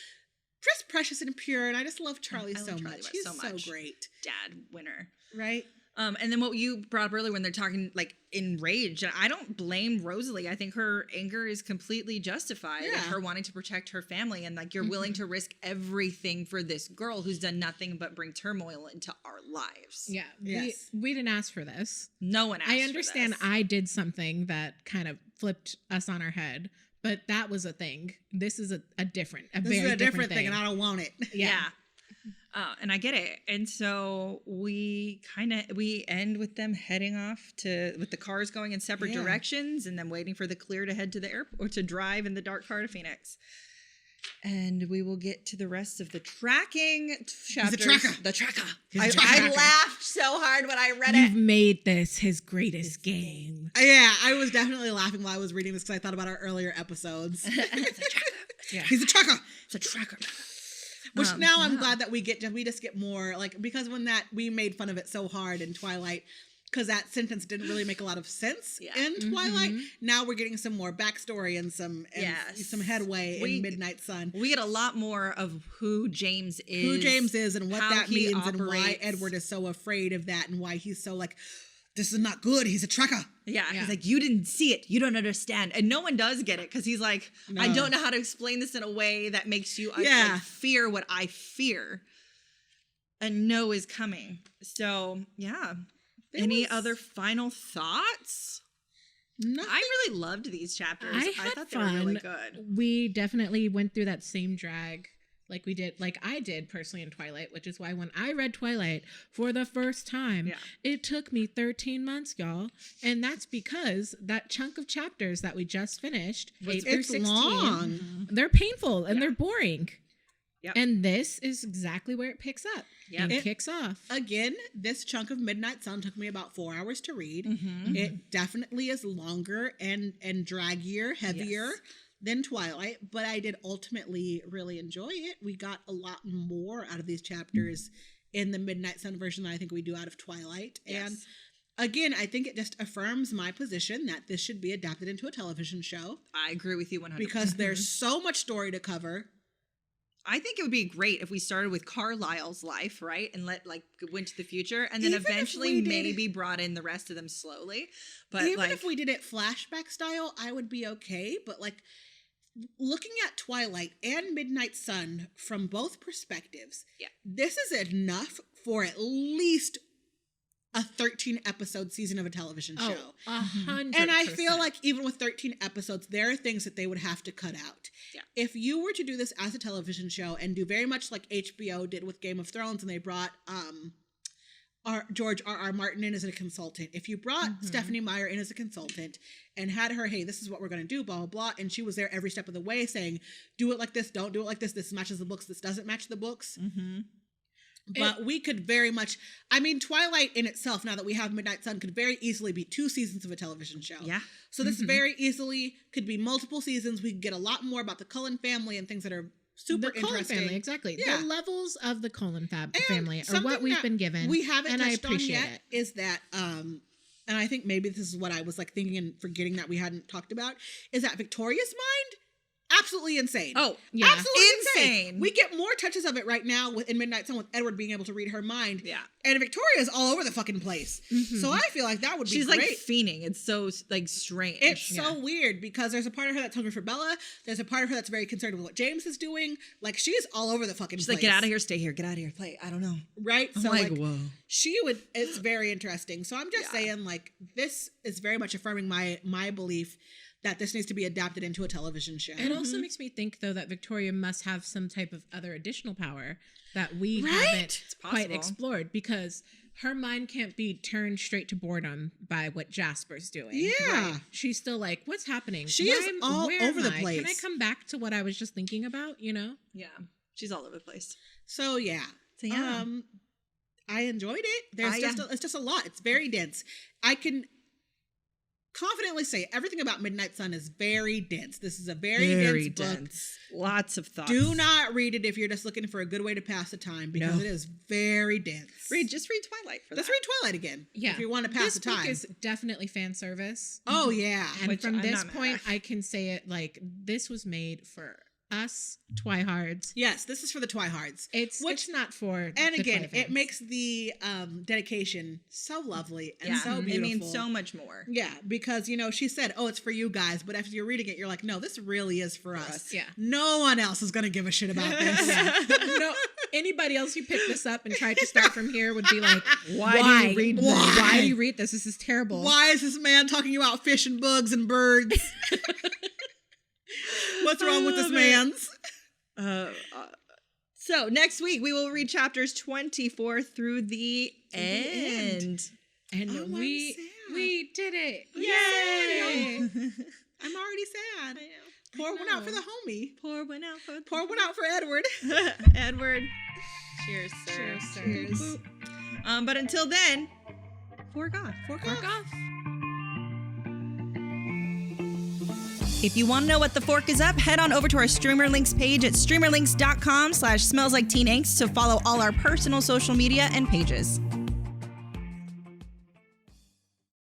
just precious and pure, and I just love Charlie I love so Charlie much. West He's so so much. great, Dad winner. right? And then what you brought up earlier when they're talking like enraged, and I don't blame Rosalie. I think her anger is completely justified. Yeah. And her wanting to protect her family, and like you're willing to risk everything for this girl who's done nothing but bring turmoil into our lives. Yeah. Yes. We didn't ask for this. No one asked I for understand this. I did something that kind of flipped us on our head, but that was a thing. This is a different thing, and I don't want it. Yeah. And I get it. And so we end with them heading off with the cars going in separate directions and then waiting for the clear to head to the airport or to drive in the dark car to Phoenix. And we will get to the rest of the tracking chapters. The tracker. I laughed so hard when I read it. You've made this his greatest game. Yeah, I was definitely laughing while I was reading this because I thought about our earlier episodes. He's a tracker. It's a tracker. Which now I'm glad that we just get more, like, because we made fun of it so hard in Twilight, because that sentence didn't really make a lot of sense in Twilight. Now we're getting some more backstory and some headway in Midnight Sun. We get a lot more of who James is. And what that means and why Edward is so afraid of that and why he's so like, this is not good. He's a tracker. Yeah. He's like, you didn't see it. You don't understand. And no one does get it because he's like, I don't know how to explain this in a way that makes you like, fear what I fear and know is coming. So, yeah. Any other final thoughts? Nothing. I really loved these chapters. I thought they were really good. We definitely went through that same drag like I did personally in Twilight, which is why when I read Twilight for the first time, it took me 13 months, y'all. And that's because that chunk of chapters that we just finished, 8 through 16, long. They're painful and they're boring. Yep. And this is exactly where it picks up. Yep. It kicks off. Again, this chunk of Midnight Sun took me about 4 hours to read. It definitely is longer and draggier, heavier than Twilight, but I did ultimately really enjoy it. We got a lot more out of these chapters in the Midnight Sun version than I think we do out of Twilight. Yes. And again, I think it just affirms my position that this should be adapted into a television show. I agree with you 100%. Because there's so much story to cover. I think it would be great if we started with Carlisle's life, right? And went to the future and then eventually maybe brought in the rest of them slowly. But even if we did it flashback style, I would be okay. But looking at Twilight and Midnight Sun from both perspectives, this is enough for at least a 13 episode season of a television show. 100%. And I feel like even with 13 episodes, there are things that they would have to cut out. Yeah. If you were to do this as a television show and do very much like HBO did with Game of Thrones and they brought George R.R. Martin in as a consultant. If you brought Stephenie Meyer in as a consultant and had her, hey, this is what we're going to do, blah, blah, blah. And she was there every step of the way saying, do it like this, don't do it like this. This matches the books. This doesn't match the books. But we could very much, Twilight in itself, now that we have Midnight Sun, could very easily be 2 seasons of a television show. Yeah. So this very easily could be multiple seasons. We could get a lot more about the Cullen family and things that are super the Cullen interesting. Family, exactly. Yeah. The levels of the Cullen family are what we've been given. We haven't and I touched on appreciate yet it. is that, and I think maybe this is what I was thinking and forgetting that we hadn't talked about, is that Victoria's mind, absolutely insane. Oh, yeah. Absolutely insane. We get more touches of it right now in Midnight Sun with Edward being able to read her mind. Yeah. And Victoria's all over the fucking place. So I feel like that would be She's great. fiending. It's so strange. It's so weird because there's a part of her that's hungry for Bella. There's a part of her that's very concerned with what James is doing. She's all over the fucking place. She's get out of here, stay here, get out of here, play. I don't know. Right? I'm So whoa. it's very interesting. So I'm just saying this is very much affirming my belief that this needs to be adapted into a television show. It also makes me think, though, that Victoria must have some type of other additional power that we haven't quite explored, because her mind can't be turned straight to boredom by what Jasper's doing. Yeah. Right? She's still what's happening? She is all over the place. Can I come back to what I was just thinking about, Yeah. She's all over the place. So, yeah. I enjoyed it. It's just a lot. It's very dense. I can confidently say everything about Midnight Sun is very dense. This is a very dense book. Lots of thoughts. Do not read it if you're just looking for a good way to pass the time, because it is very dense. Just read Twilight for that. Let's read Twilight again. Yeah. If you want to pass the time. This book is definitely fan service. Oh, yeah. And from this point, I can say it this was made for us Twihards. Yes, this is for the Twihards. It's not for and again, it makes the dedication so lovely and so beautiful. It means so much more. Yeah, because she said, "Oh, it's for you guys," but after you're reading it, you're like, "No, this really is for us." Yeah, no one else is gonna give a shit about this. No, anybody else who picked this up and tried to start from here would be like, "Why do you read this? Why do you read this? This is terrible. Why is this man talking about fish and bugs and birds?" What's wrong with this man's? So next week we will read chapters 24 through the end. And we did it. Yay! I'm already sad. Pour one out for the homie. Pour one out for Edward. Edward. Cheers, sir. Cheers, sir. Cheers. But until then, fork off. Fork off. If you want to know what the fork is up, head on over to our Streamer Links page at streamerlinks.com/smellslikeTeenAngst to follow all our personal social media and pages.